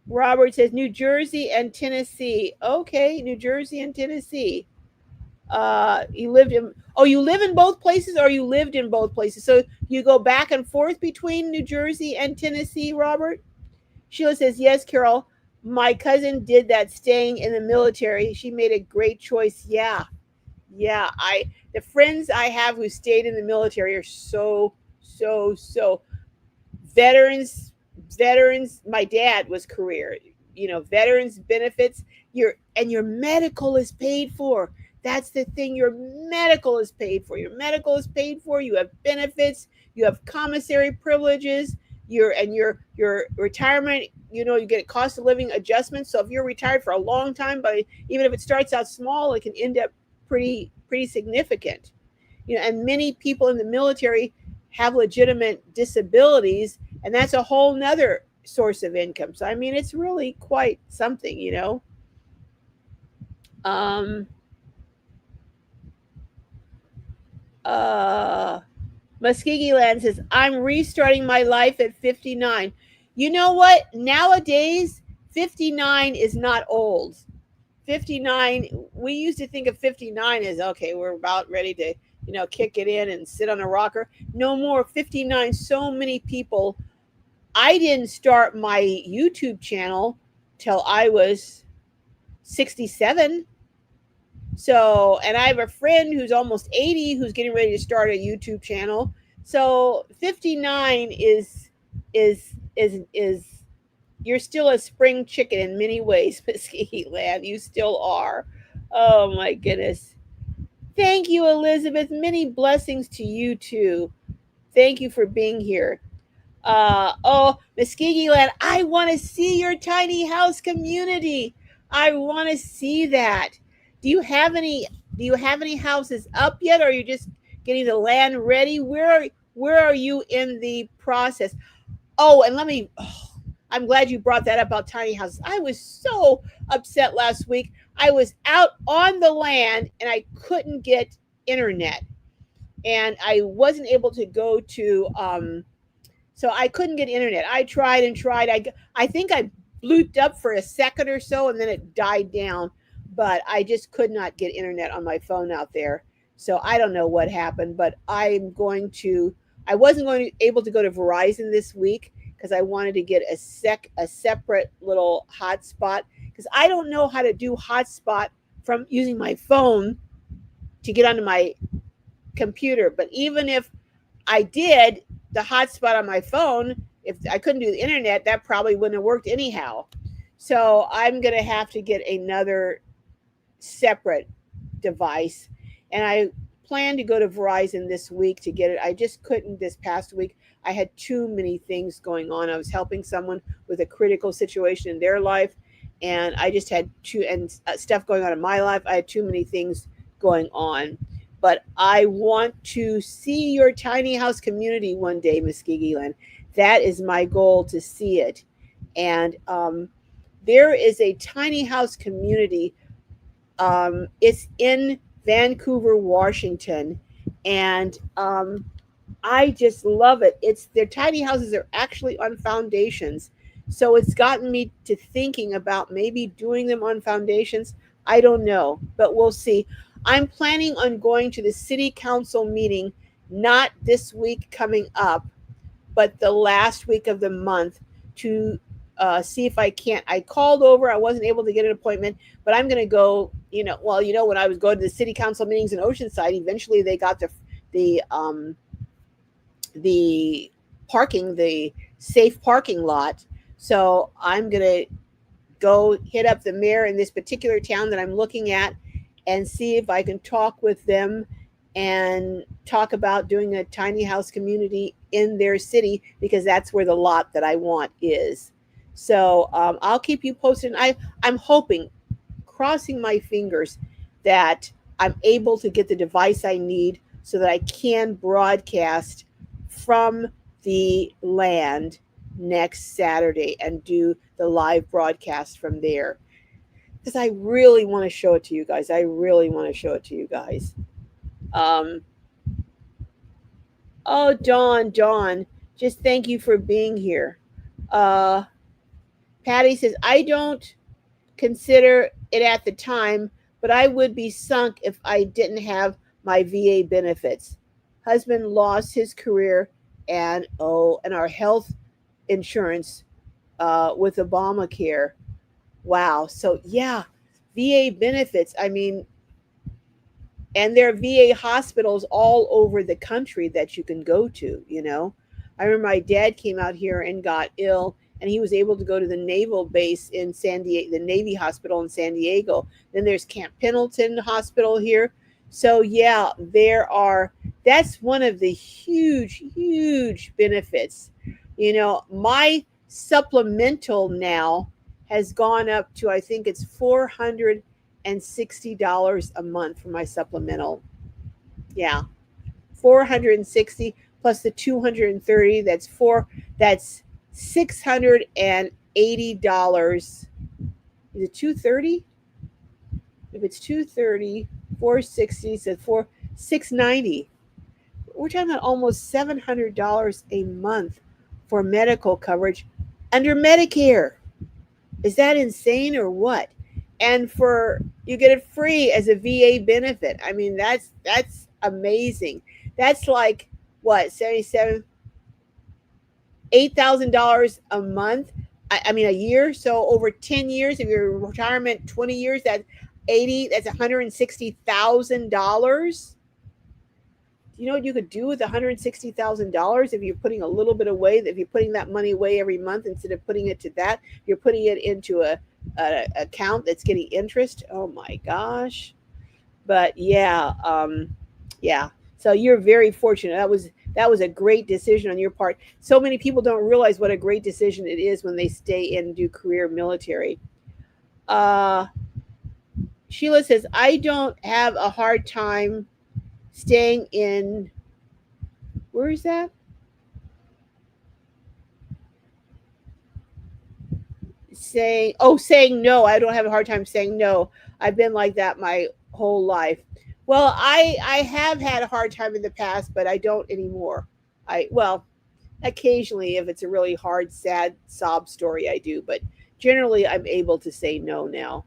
Speaker 1: Robert says New Jersey and Tennessee. Okay, New Jersey and Tennessee. You live in both places, or you lived in both places? So you go back and forth between New Jersey and Tennessee, Robert? Sheila says, yes, Carol, my cousin did that staying in the military. She made a great choice. Yeah. The friends I have who stayed in the military are so veterans. My dad was career, veterans benefits, your medical is paid for. That's the thing. Your medical is paid for. You have benefits, you have commissary privileges, your retirement, you get a cost of living adjustment. So if you're retired for a long time, but even if it starts out small, it can end up pretty significant. And many people in the military have legitimate disabilities, and that's a whole nother source of income. So I mean, it's really quite something. um Muskegee Land says, I'm restarting my life at 59. You know what, nowadays 59 is not old. 59, we used to think of 59 as, okay, we're about ready to kick it in and sit on a rocker. No more. 59, so many people. I didn't start my YouTube channel till I was 67. So, and I have a friend who's almost 80 who's getting ready to start a YouTube channel. So 59 is you're still a spring chicken in many ways, Mesquite Land. You still are. Oh my goodness. Thank you, Elizabeth. Many blessings to you too. Thank you for being here. Muskegee Land, I want to see your tiny house community. I want to see that. Do you have any houses up yet, or are you just getting the land ready? Where are you in the process? I'm glad you brought that up about tiny houses. I was so upset last week. I was out on the land and I couldn't get internet, and I wasn't able to go to so I couldn't get internet. I tried and tried. I think I blooped up for a second or so, and then it died down. But I just could not get internet on my phone out there. So I don't know what happened. But I wasn't going to able to go to Verizon this week because I wanted to get a separate little hotspot, because I don't know how to do hotspot from using my phone to get onto my computer. But even if I did the hotspot on my phone, if I couldn't do the internet, that probably wouldn't have worked anyhow. So I'm going to have to get another separate device. And I plan to go to Verizon this week to get it. I just couldn't this past week. I had too many things going on. I was helping someone with a critical situation in their life, and I just had stuff going on in my life. I had too many things going on. But I want to see your tiny house community one day, Muskegee Land. That is my goal, to see it. And there is a tiny house community. It's in Vancouver, Washington, and I just love it. Their tiny houses are actually on foundations, so it's gotten me to thinking about maybe doing them on foundations. I don't know, but we'll see. I'm planning on going to the city council meeting, not this week coming up, but the last week of the month, to see if I can't. I called over. I wasn't able to get an appointment, but I'm going to go. When I was going to the city council meetings in Oceanside, eventually they got the parking, the safe parking lot. So I'm going to go hit up the mayor in this particular town that I'm looking at and see if I can talk with them and talk about doing a tiny house community in their city, because that's where the lot that I want is. So I'll keep you posted. I'm hoping, crossing my fingers, that I'm able to get the device I need so that I can broadcast from the land next Saturday and do the live broadcast from there. Because I really want to show it to you guys. I really want to show it to you guys. Um, oh, Dawn, just thank you for being here. Uh, Patty says, I don't consider it at the time, but I would be sunk if I didn't have my VA benefits. Husband lost his career and our health insurance with Obamacare. Wow. So yeah, VA benefits. I mean, and there are VA hospitals all over the country that you can go to, you know. I remember my dad came out here and got ill, and he was able to go to the naval base in San Diego, the Navy hospital in San Diego. Then there's Camp Pendleton Hospital here. So yeah, that's one of the huge benefits. You know, my supplemental now has gone up to, I think it's $460 a month for my supplemental. Yeah, 460 plus the 230. That's $680. Is it 230? If it's 230, 460, so 690. We're talking about almost $700 a month for medical coverage under Medicare. Is that insane or what? And for you get it free as a VA benefit. I mean, that's amazing. That's like what, 77, $8,000 a month. I mean a year. So over 10 years, if your retirement 20 years, that's 80. That's $160,000. You know what you could do with $160,000 if you're putting a little bit away? If you're putting that money away every month instead of putting it to that, you're putting it into a account that's getting interest. Oh my gosh! But yeah, yeah. So you're very fortunate. That was a great decision on your part. So many people don't realize what a great decision it is when they stay in and do career military. Uh, Sheila says, I don't have a hard time staying in. Where is that? Saying no. I don't have a hard time saying no. I've been like that my whole life. Well, I have had a hard time in the past, but I don't anymore. Well, occasionally if it's a really hard, sad sob story, I do, but generally I'm able to say no now.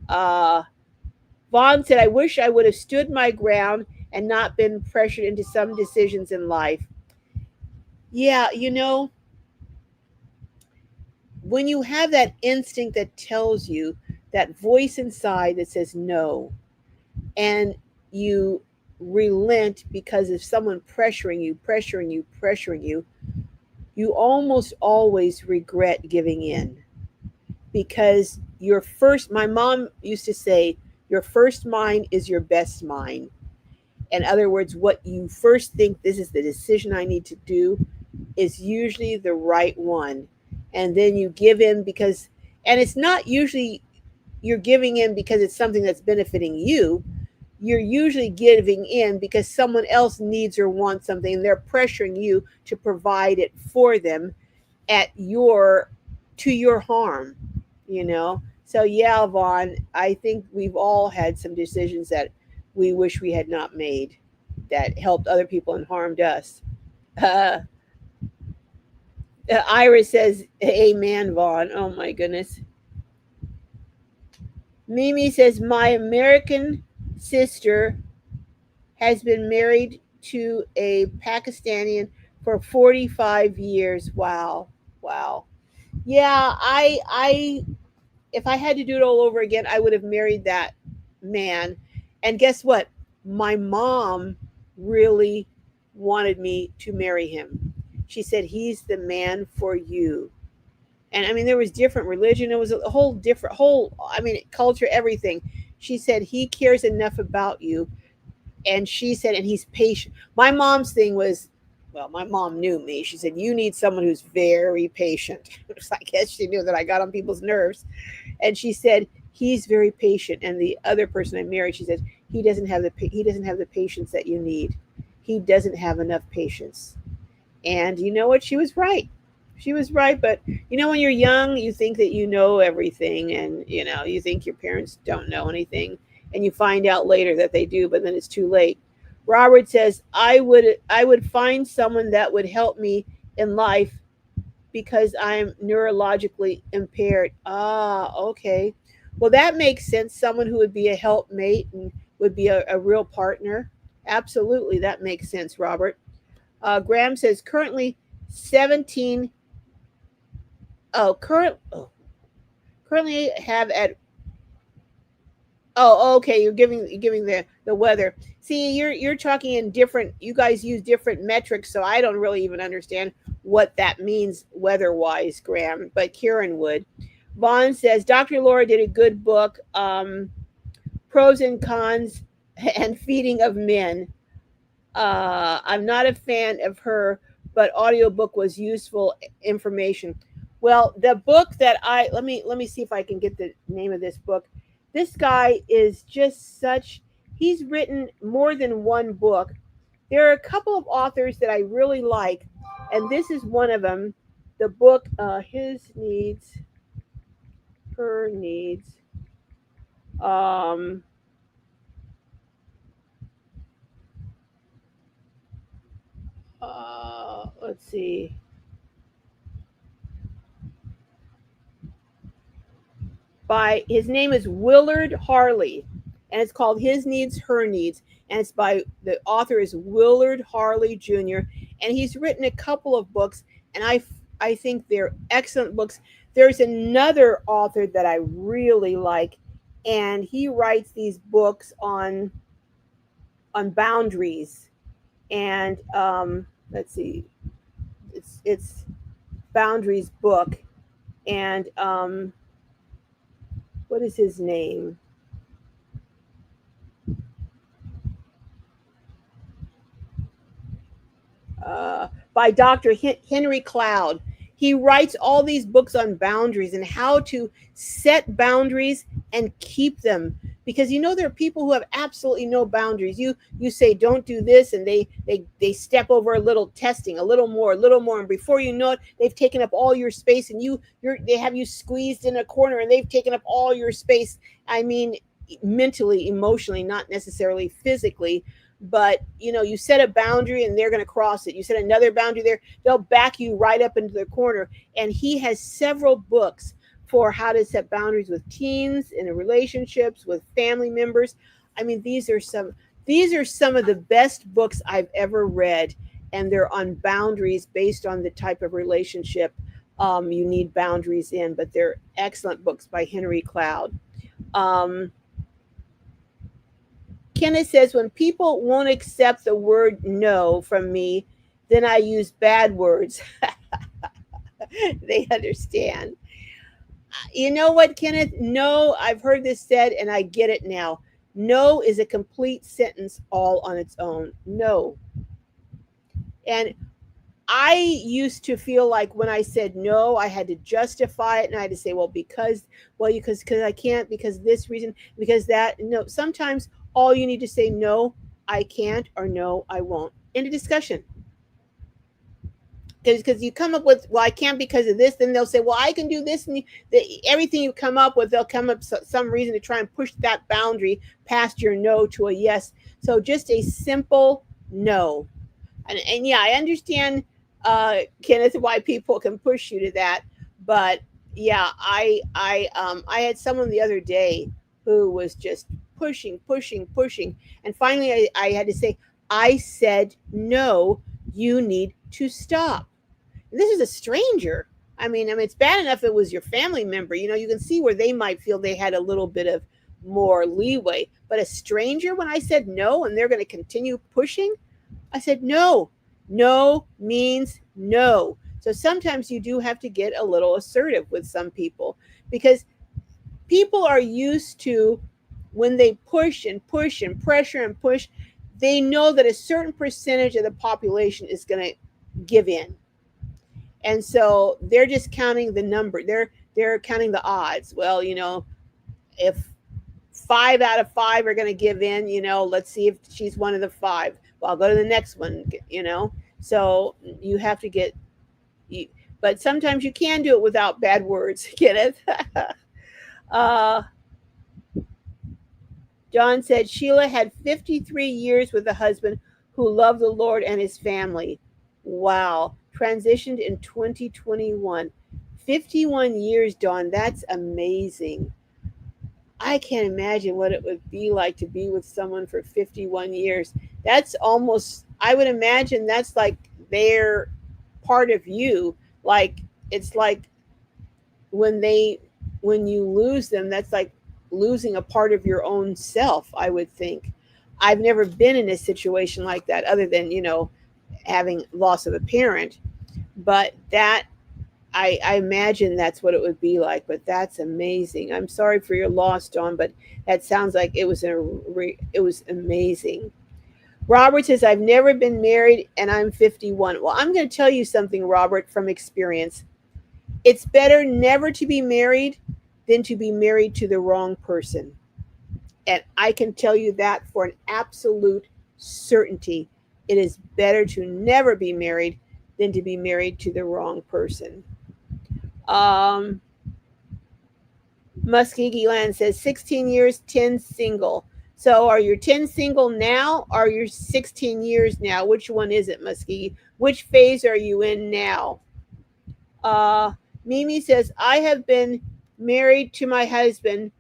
Speaker 1: Uh, Vaughn said, I wish I would have stood my ground and not been pressured into some decisions in life. Yeah, you know, when you have that instinct that tells you, that voice inside that says no, and you relent because of someone pressuring you, you almost always regret giving in. Because my mom used to say, your first mind is your best mind. In other words, what you first think, this is the decision I need to do, is usually the right one. And then you give in and it's not usually you're giving in because it's something that's benefiting you. You're usually giving in because someone else needs or wants something, and they're pressuring you to provide it for them to your harm, you know. So yeah, Vaughn, I think we've all had some decisions that we wish we had not made, that helped other people and harmed us. Uh, Iris says, "Amen, Vaughn." Oh my goodness. Mimi says, "My American sister has been married to a Pakistani for 45 years." Wow, wow. Yeah, I if I had to do it all over again, I would have married that man. And guess what? My mom really wanted me to marry him. She said, he's the man for you. And I mean, there was different religion. It was a whole different whole. I mean, culture, everything. She said he cares enough about you, and she said, and he's patient. My mom's thing was, well, my mom knew me. She said, you need someone who's very patient. I guess she knew that I got on people's nerves. And she said, he's very patient. And the other person I married, she said, he doesn't have the patience that you need. He doesn't have enough patience. And you know what? She was right. She was right. But you know, when you're young, you think that you know everything, and you know, you think your parents don't know anything, and you find out later that they do, but then it's too late. Robert says, I would find someone that would help me in life because I'm neurologically impaired. Ah, okay. Well, that makes sense. Someone who would be a helpmate and would be a real partner. Absolutely, that makes sense, Robert. Graham says currently 17. Oh, currently have at. Oh, okay. You're giving the weather. See, you're talking in different. You guys use different metrics, so I don't really even understand what that means weather wise, Graham. But Kieran would. Vaughn says Dr. Laura did a good book, pros and cons, and feeding of men. I'm not a fan of her, but audiobook was useful information. Well, the book that I let me see if I can get the name of this book. This guy is just such he's written more than one book. There are a couple of authors that I really like, and this is one of them. The book His Needs, Her Needs. Um let's see. By his name is Willard Harley, and it's called His Needs, Her Needs, and it's by the author is Willard Harley Jr. and he's written a couple of books, and I think they're excellent books. There's another author that I really like, and he writes these books on boundaries, and let's see, it's boundaries book, and what is his name? By Dr. Henry Cloud. He writes all these books on boundaries and how to set boundaries and keep them. Because you know there are people who have absolutely no boundaries. You say don't do this, and they step over a little, testing a little more, and before you know it, they've taken up all your space, and they have you squeezed in a corner, and they've taken up all your space. I mean, mentally, emotionally, not necessarily physically, but you know, you set a boundary and they're going to cross it. You set another boundary there, they'll back you right up into the corner. And he has several books for how to set boundaries with teens, in relationships, with family members. I mean, these are some of the best books I've ever read, and they're on boundaries based on the type of relationship you need boundaries in. But they're excellent books by Henry Cloud. um, Kenneth says, when people won't accept the word no from me, then I use bad words. They understand. You know what, Kenneth? No, I've heard this said and I get it now. No is a complete sentence all on its own. No. And I used to feel like when I said no, I had to justify it, and I had to say, well, because I can't, because this reason, because that. No, sometimes all you need to say no, I can't, or no, I won't. In a discussion, because you come up with, well, I can't because of this, then they'll say, well, I can do this, and everything you come up with, they'll come up some reason to try and push that boundary past your no to a yes. So just a simple no. And yeah, I understand, Kenneth, why people can push you to that. But yeah, I had someone the other day who was just pushing, and finally I had to say, I said no. You need to stop. And this is a stranger. I mean, it's bad enough it was your family member. You know, you can see where they might feel they had a little bit of more leeway. But a stranger, when I said no, and they're going to continue pushing, I said, no, no means no. So sometimes you do have to get a little assertive with some people, because people are used to, when they push and push and pressure and push, they know that a certain percentage of the population is going to give in. And so they're just counting the number. They're counting the odds. Well, if 5 out of 5 are going to give in, let's see if she's one of the 5. Well, I'll go to the next one. So you have to get, but sometimes you can do it without bad words. Get it? uh, John said Sheila had 53 years with a husband who loved the Lord and his family. Wow. Transitioned in 2021. 51 years, Dawn. That's amazing. I can't imagine what it would be like to be with someone for 51 years. That's almost, I would imagine that's like they're part of you. Like, it's like when you lose them, that's like losing a part of your own self, I would think. I've never been in a situation like that, other than, having loss of a parent. But that, I imagine that's what it would be like. But that's amazing. I'm sorry for your loss, Dawn, but that sounds like it was amazing. Robert says, I've never been married and I'm 51. Well, I'm going to tell you something, Robert, from experience. It's better never to be married than to be married to the wrong person. And I can tell you that for an absolute certainty. It is better to never be married than to be married to the wrong person. Muskegee Land says 16 years, 10 single. So are you 10 single now, or are you 16 years now? Which one is it, Muskegee? Which phase are you in now? Mimi says, I have been married to my husband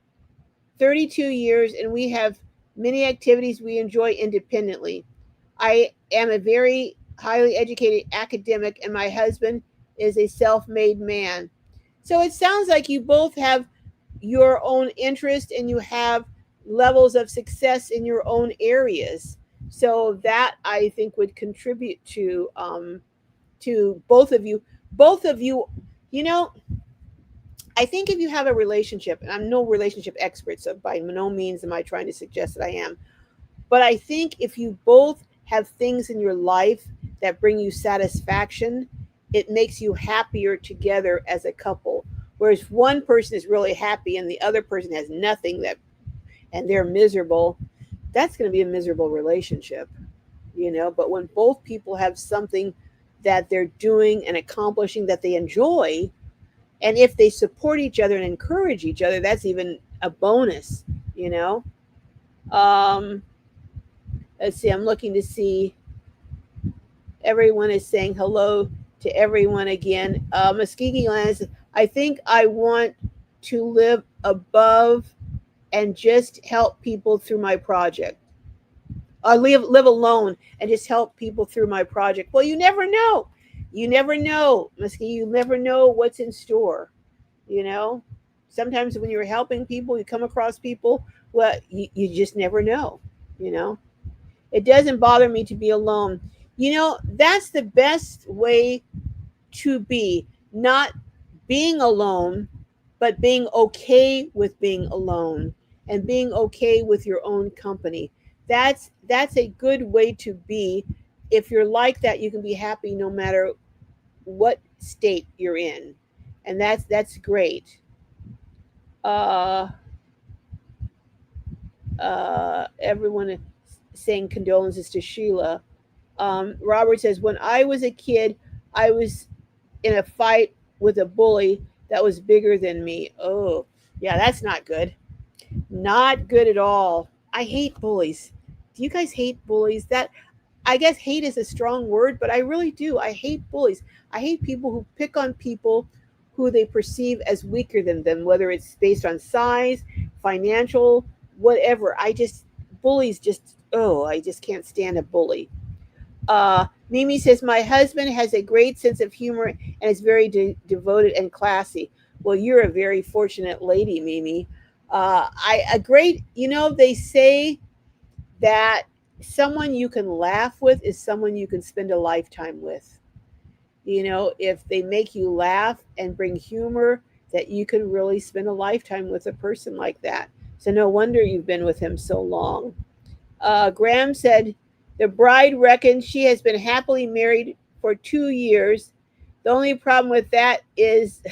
Speaker 1: 32 years, and we have many activities we enjoy independently. I am a very highly educated academic, and my husband is a self made man. So it sounds like you both have your own interest and you have levels of success in your own areas. So that, I think, would contribute to both of you. Both of you, you know, I think if you have a relationship, and I'm no relationship expert, so by no means am I trying to suggest that I am, but I think if you both have things in your life that bring you satisfaction, it makes you happier together as a couple. Whereas one person is really happy and the other person has nothing, and they're miserable, that's going to be a miserable relationship. But when both people have something that they're doing and accomplishing that they enjoy, and if they support each other and encourage each other, that's even a bonus. um let's see, I'm looking to see, everyone is saying hello to everyone again. Muskegee Lands, I think I want to live above and just help people through my project. Live alone and just help people through my project. Well, you never know. You never know, Muskegee. You never know what's in store. You know, sometimes when you're helping people, you come across people. Well, you just never know. You know, it doesn't bother me to be alone. That's the best way to be, not being alone, but being okay with being alone and being okay with your own company. That's a good way to be. If you're like that, you can be happy no matter what state you're in, and that's great. Uh, Everyone is saying condolences to Sheila. Robert says, when I was a kid, I was in a fight with a bully that was bigger than me. Oh, yeah, that's not good. Not good at all. I hate bullies. Do you guys hate bullies? That, I guess hate is a strong word, but I really do. I hate bullies. I hate people who pick on people who they perceive as weaker than them, whether it's based on size, financial, whatever. Bullies just, oh, I just can't stand a bully. Mimi says, my husband has a great sense of humor and is very devoted and classy. Well, you're a very fortunate lady, Mimi. A great, they say that someone you can laugh with is someone you can spend a lifetime with. if they make you laugh and bring humor, that you can really spend a lifetime with a person like that. So no wonder you've been with him so long. Graham said, the bride reckons she has been happily married for 2 years. The only problem with that is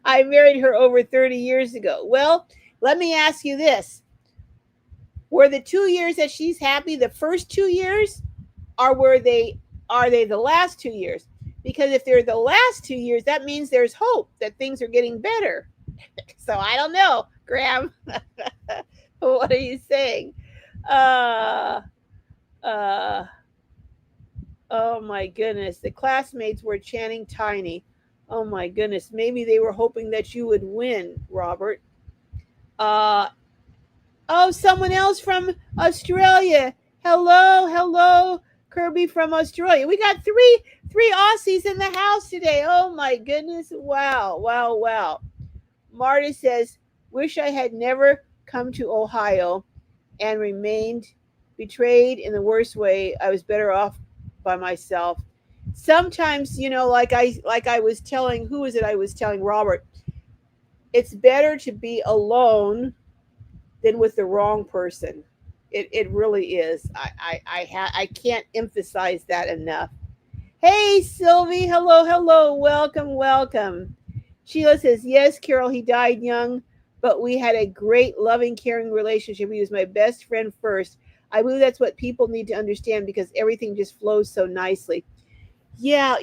Speaker 1: I married her over 30 years ago. Well, let me ask you this. Were the 2 years that she's happy the first 2 years, or are they the last 2 years? Because if they're the last 2 years, that means there's hope that things are getting better. So I don't know, Graham. What are you saying? Uh, uh, oh my goodness. The classmates were chanting Tiny. Oh my goodness. Maybe they were hoping that you would win, Robert. Uh, oh, someone else from Australia. Hello, hello, Kirby from Australia. We got three Aussies in the house today. Oh my goodness. Wow, wow, wow. Marta says, wish I had never come to Ohio and remained betrayed in the worst way. I was better off by myself. Sometimes, like I was telling, who was it I was telling? Robert. It's better to be alone than with the wrong person. It really is. I can't emphasize that enough. Hey Sylvie, hello, hello, welcome, welcome. Sheila says, yes, Carol, he died young, but we had a great, loving, caring relationship. He was my best friend first. I believe that's what people need to understand because everything just flows so nicely. Yeah,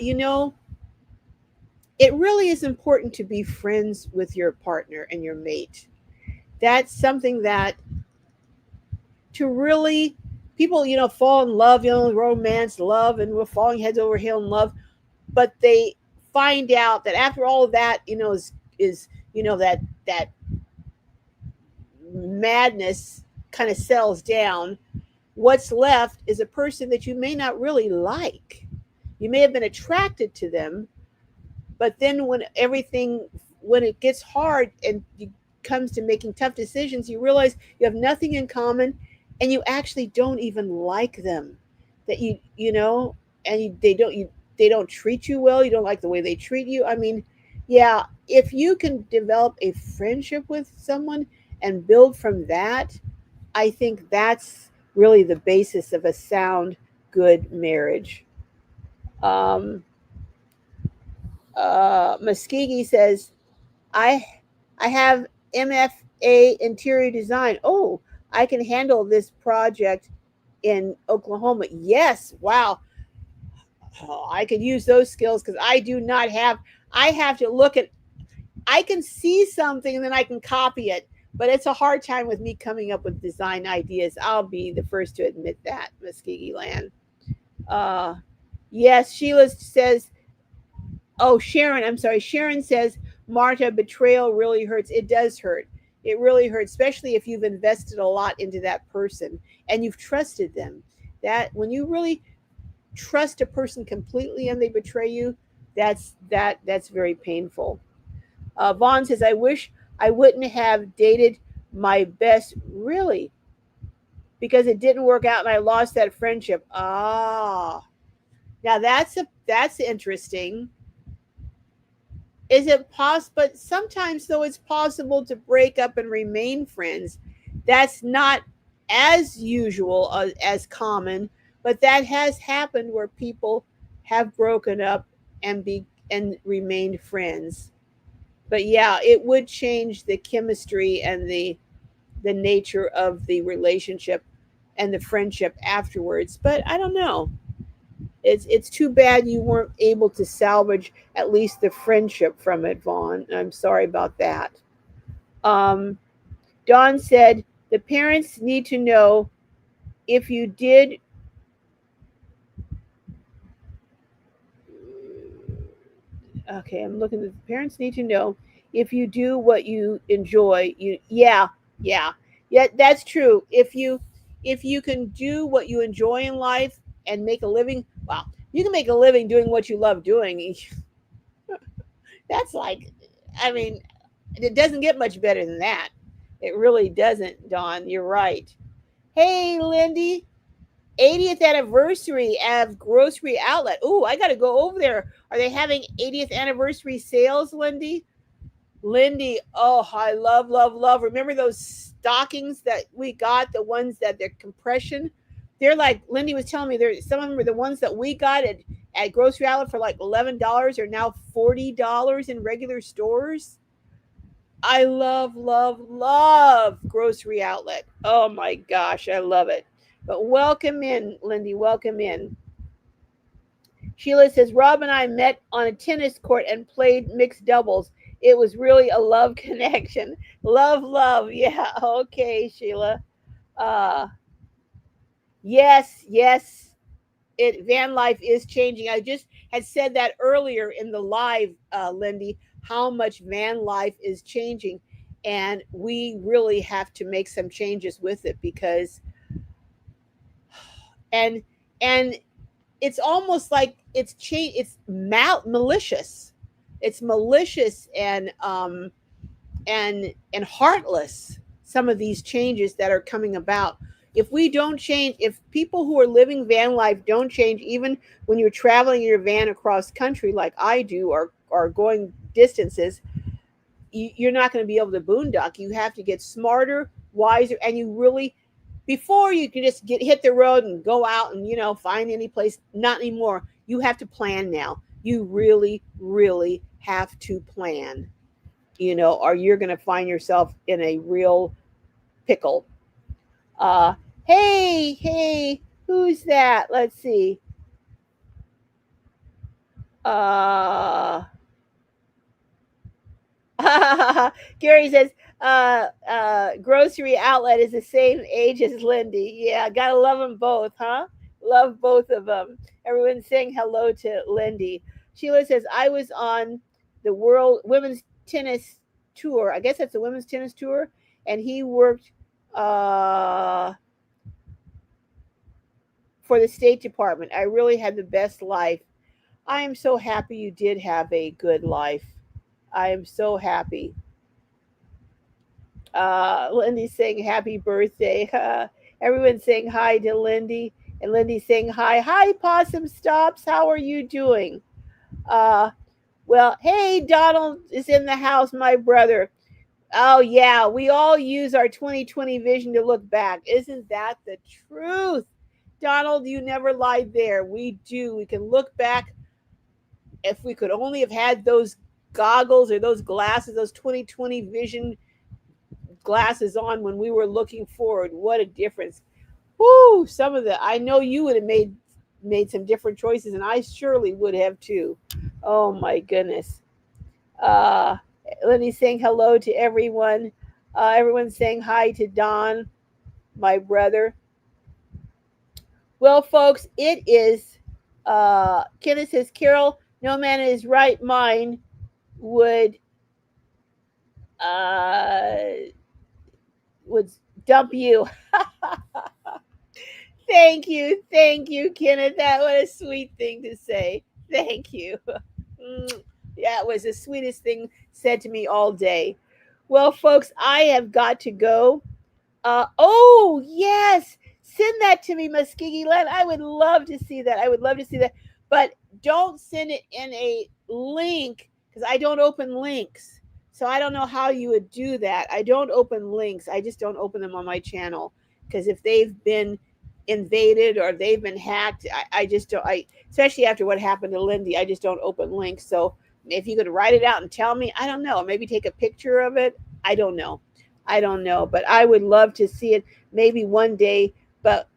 Speaker 1: it really is important to be friends with your partner and your mate. That's something that to really people fall in love, romance, love, and we're falling heads over heels in love, but they find out that after all of that, that madness kind of settles down. What's left is a person that you may not really like. You may have been attracted to them, but then when it gets hard and it comes to making tough decisions, you realize you have nothing in common, and you actually don't even like them. That and they don't treat you well. You don't like the way they treat you. I mean, yeah, if you can develop a friendship with someone and build from that, I think that's really the basis of a sound, good marriage. Um, Muskegee says, I I have MFA interior design. Oh, I can handle this project in Oklahoma. Yes, wow. Oh, I could use those skills because I do not have. I have to look at. I can see something and then I can copy it, but it's a hard time with me coming up with design ideas. I'll be the first to admit that, Muskegee Land. Uh, yes, Sheila says, oh, Sharon, I'm sorry. Sharon says, Marta, betrayal really hurts. It does hurt. It really hurts, especially if you've invested a lot into that person and you've trusted them. That when you really trust a person completely and they betray you, that's very painful. Vaughn says, I wish I wouldn't have dated my best, really, because it didn't work out and I lost that friendship. Ah, now that's interesting. Is it possible? But sometimes, though, it's possible to break up and remain friends. That's not as usual as common, but that has happened where people have broken up and remained friends. But yeah, it would change the chemistry and the nature of the relationship and the friendship afterwards. But I don't know. It's too bad you weren't able to salvage at least the friendship from it, Vaughn. I'm sorry about that. Um, Don said the parents need to know if you did. Okay, I'm looking. The parents need to know if you do what you enjoy. Yeah, yeah. That's true. If you can do what you enjoy in life and make a living, well, you can make a living doing what you love doing. That's like, I mean, it doesn't get much better than that. It really doesn't, Dawn. You're right. Hey, Lindy. 80th anniversary of Grocery Outlet. Ooh, I got to go over there. Are they having 80th anniversary sales, Lindy? Lindy, oh, I love, love, love. Remember those stockings that we got, the ones that they're compression? They're like Lindy was telling me. There, some of them were the ones that we got at Grocery Outlet for like $11 are now $40 in regular stores. I love, love, love Grocery Outlet. Oh my gosh, I love it. But welcome in, Lindy. Welcome in. Sheila says, Rob and I met on a tennis court and played mixed doubles. It was really a love connection. Love, love. Yeah, okay, Sheila. Uh, yes, yes. It van life is changing. I just had said that earlier in the live, Lindy, how much van life is changing, and we really have to make some changes with it because and and it's almost like it's malicious. It's malicious and heartless, some of these changes that are coming about. If we don't change, if people who are living van life don't change, even when you're traveling in your van across country like I do, or going distances, you're not going to be able to boondock. You have to get smarter, wiser, and you really, before you can just get hit the road and go out and find any place. Not anymore. You have to plan now. You really, really have to plan. Or you're going to find yourself in a real pickle. Uh, hey, hey, who's that? Let's see. Uh, Gary says, Grocery Outlet is the same age as Lindy. Yeah, gotta love them both, huh? Love both of them. Everyone's saying hello to Lindy. Sheila says, I was on the World Women's Tennis Tour. I guess that's the Women's Tennis Tour. And he worked uh, for the State Department. I really had the best life. I am so happy you did have a good life. I am so happy. Lindy saying happy birthday. Everyone's saying hi to Lindy, and Lindy saying hi. Hi, Possum Stops. How are you doing? Uh, well, hey, Donald is in the house, my brother. Oh yeah, we all use our 2020 vision to look back. Isn't that the truth? Donald, you never lied there. We do. We can look back. If we could only have had those goggles or those glasses, those 2020 vision glasses on when we were looking forward, what a difference. Whoo, some of the, I know you would have made some different choices, and I surely would have too. Oh my goodness. Uh Lenny's saying hello to everyone. Everyone's saying hi to Don, my brother. Well, folks, it is Kenneth says, Carol, no man in his right mind would uh would dump you. Thank you, Kenneth. That was a sweet thing to say. Thank you. Yeah, it was the sweetest thing said to me all day. Well, folks, I have got to go. Oh yes, send that to me, Muskegee Len. I would love to see that. I would love to see that. But don't send it in a link because I don't open links. So I don't know how you would do that. I don't open links. I just don't open them on my channel because if they've been invaded or they've been hacked, I just don't. I especially after what happened to Lindy, I just don't open links. So if you could write it out and tell me, I don't know. Maybe take a picture of it. I don't know. I don't know, but I would love to see it maybe one day. But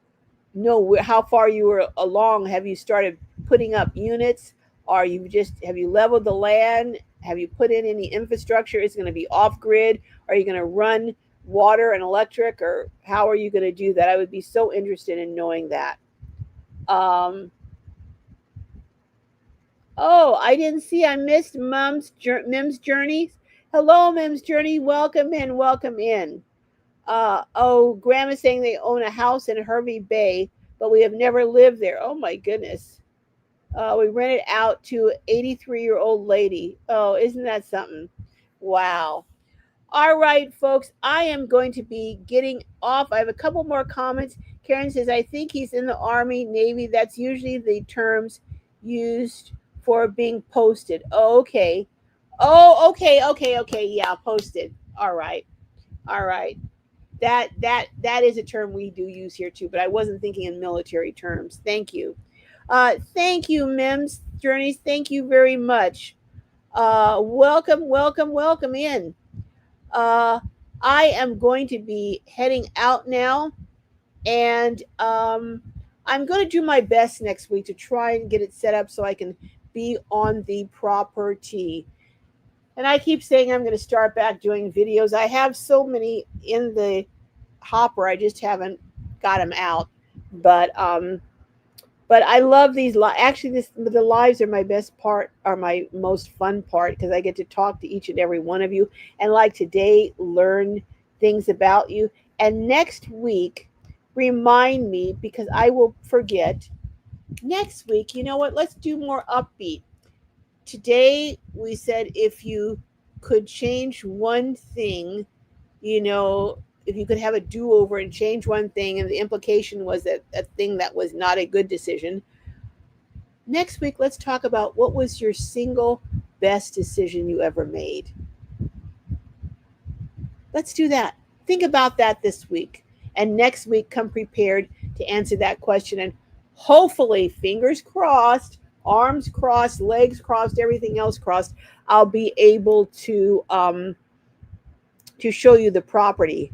Speaker 1: know how far you were along. Have you started putting up units? Or have you leveled the land? Have you put in any infrastructure? Is it going to be off grid? Are you going to run water and electric, or how are you going to do that? I would be so interested in knowing that. Oh, I didn't see. I missed Mim's Journey. Hello, Mim's Journey. Welcome in. Welcome in. Oh, Grandma's saying they own a house in Hervey Bay, but we have never lived there. Oh my goodness. We rented out to 83-year-old lady. Oh, isn't that something? Wow. All right, folks, I am going to be getting off. I have a couple more comments. Karen says, I think he's in the Army, Navy. That's usually the terms used for being posted. Oh, okay. Oh, okay. Yeah, posted. All right. All right. That is a term we do use here too, but I wasn't thinking in military terms. Thank you. Thank you, Mims Journeys. Thank you very much. Welcome in. Uh, I am going to be heading out now, and I'm going to do my best next week to try and get it set up so I can be on the property. And I keep saying I'm going to start back doing videos. I have so many in the hopper, I just haven't got them out. But but I love these actually the lives are my best part, are my most fun part, because I get to talk to each and every one of you, and like today learn things about you. And next week, remind me, because I will forget. Next week, you know what, let's do more upbeat. Today we said if you could change one thing, you know, if you could have a do-over and change one thing, and the implication was that a thing that was not a good decision. Next week, let's talk about what was your single best decision you ever made. Let's do that. Think about that this week. And next week, come prepared to answer that question. And hopefully, fingers crossed, arms crossed, legs crossed, everything else crossed, I'll be able to show you the property.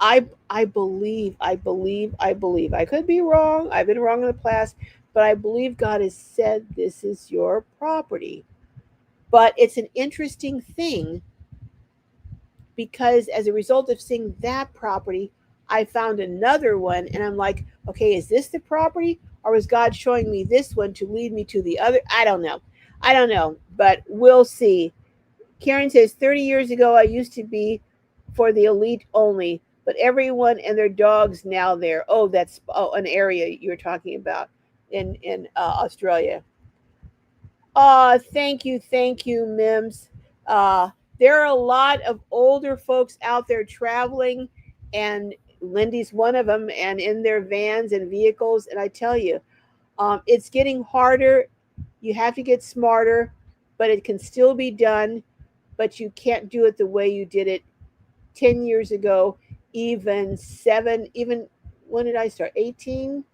Speaker 1: I believe. I could be wrong. I've been wrong in the past, but I believe God has said this is your property. But it's an interesting thing, because as a result of seeing that property, I found another one, and I'm like, okay, is this the property, or was God showing me this one to lead me to the other? I don't know. But we'll see. Karen says, 30 years ago, I used to be for the elite only, but everyone and their dogs now there. Oh, that's an area you're talking about in Australia. Thank you, Mims. Uh, there are a lot of older folks out there traveling, and Lindy's one of them, and in their vans and vehicles. And I tell you, it's getting harder. You have to get smarter, but it can still be done. But you can't do it the way you did it 10 years ago, even seven, even when did I start? 18?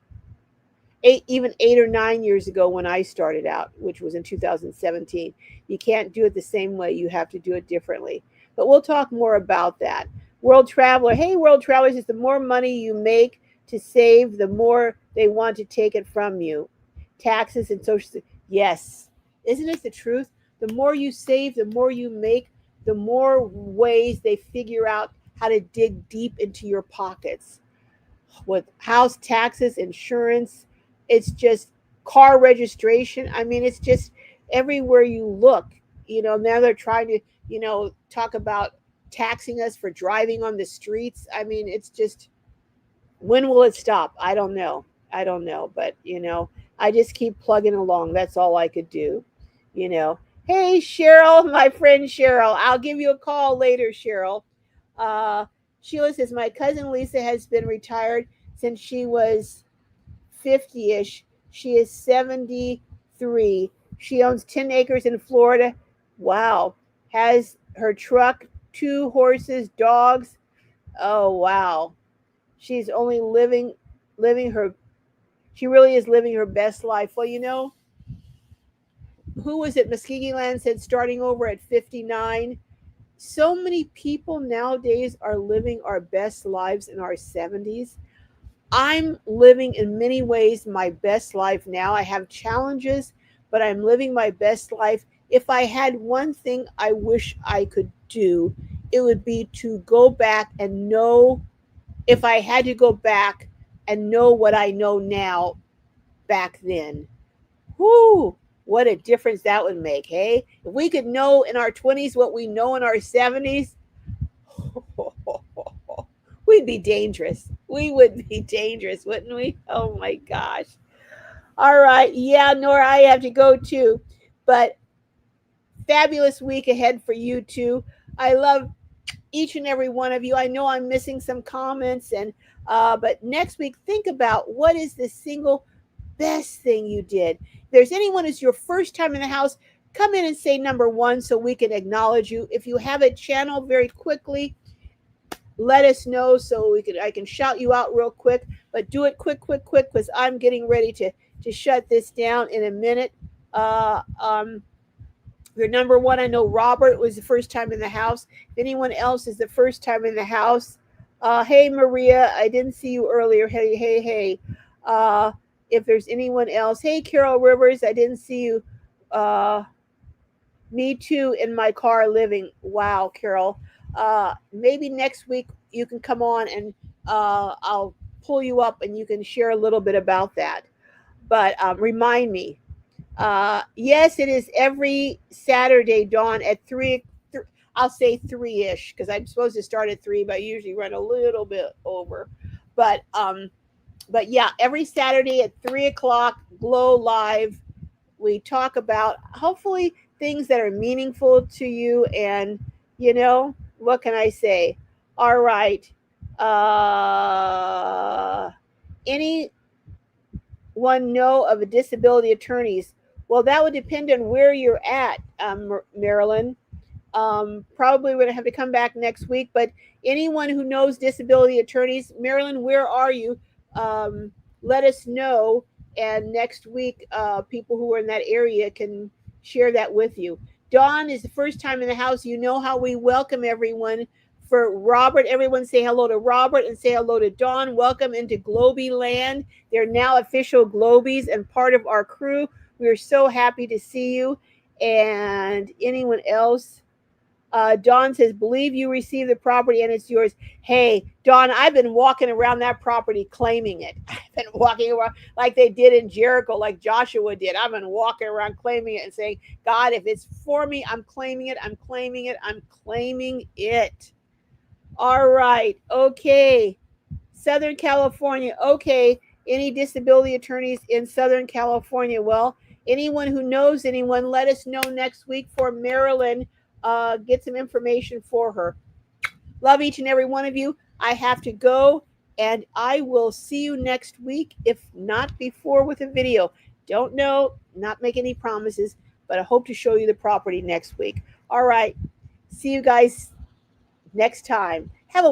Speaker 1: Eight, even 8 or 9 years ago when I started out, which was in 2017. You can't do it the same way. You have to do it differently. But we'll talk more about that. World Traveler, hey, World Traveler says the more money you make to save, the more they want to take it from you. Taxes and social. Yes. Isn't it the truth? The more you save, the more you make, the more ways they figure out how to dig deep into your pockets with house taxes, insurance. It's just car registration. I mean, it's just everywhere you look. Now they're trying to, talk about taxing us for driving on the streets. I mean, it's just, when will it stop? I don't know. But, I just keep plugging along. That's all I could do, you know. Hey, Cheryl, my friend Cheryl. I'll give you a call later, Cheryl. Uh, Sheila says, my cousin Lisa has been retired since she was 50-ish. She is 73. She owns 10 acres in Florida. Wow. Has her truck, 2 horses, dogs. Oh, wow. She's only living her, she really is living her best life. Well, who was it? Muskegee Land said starting over at 59. So many people nowadays are living our best lives in our 70s. I'm living in many ways my best life now. I have challenges, but I'm living my best life. If I had one thing I wish I could do, it would be to go back and know, if I had to go back and know what I know now back then. Whoo, what a difference that would make, hey? If we could know in our 20s what we know in our 70s, we'd be dangerous. We would be dangerous, wouldn't we? Oh my gosh. All right. Yeah, Nora, I have to go too. But fabulous week ahead for you too. I love each and every one of you. I know I'm missing some comments, and but next week, think about what is the single best thing you did. If there's anyone who's your first time in the house, come in and say number one so we can acknowledge you. If you have a channel, very quickly, let us know so I can shout you out real quick. But do it quick, quick, quick, because I'm getting ready to shut this down in a minute. Uh, um, your number one, I know Robert was the first time in the house. If anyone else is the first time in the house, hey Maria, I didn't see you earlier. Hey, hey, hey. Uh, if there's anyone else, hey Carol Rivers, I didn't see you. Uh, Me too, in my car living. Wow, Carol. Maybe next week you can come on and I'll pull you up and you can share a little bit about that. But remind me. Yes, it is every Saturday, Dawn, at 3. I'll say 3-ish because I'm supposed to start at 3, but I usually run a little bit over. But yeah, every Saturday at 3 o'clock, Glow Live, we talk about hopefully things that are meaningful to you. And what can I say? All right. uh any one know of a disability attorneys? Well, that would depend on where you're at, Marilyn. Probably we're going to have to come back next week, but anyone who knows disability attorneys, Marilyn, where are you? um, Let us know, and next week people who are in that area can share that with you. Dawn is the first time in the house. You know how we welcome everyone. For Robert, everyone say hello to Robert and say hello to Dawn. Welcome into Globie Land. They're now official Globies and part of our crew. We are so happy to see you. And anyone else? Dawn says, believe you received the property and it's yours. Hey, Dawn, I've been walking around that property claiming it. I've been walking around like they did in Jericho, like Joshua did. I've been walking around claiming it and saying, God, if it's for me, I'm claiming it. I'm claiming it. I'm claiming it. All right. Okay. Southern California. Okay. Any disability attorneys in Southern California? Well, anyone who knows anyone, let us know next week for Maryland. Get some information for her. Love each and every one of you. I have to go, and I will see you next week, if not before, with a video. Don't know, not make any promises, but I hope to show you the property next week. All right. See you guys next time. Have a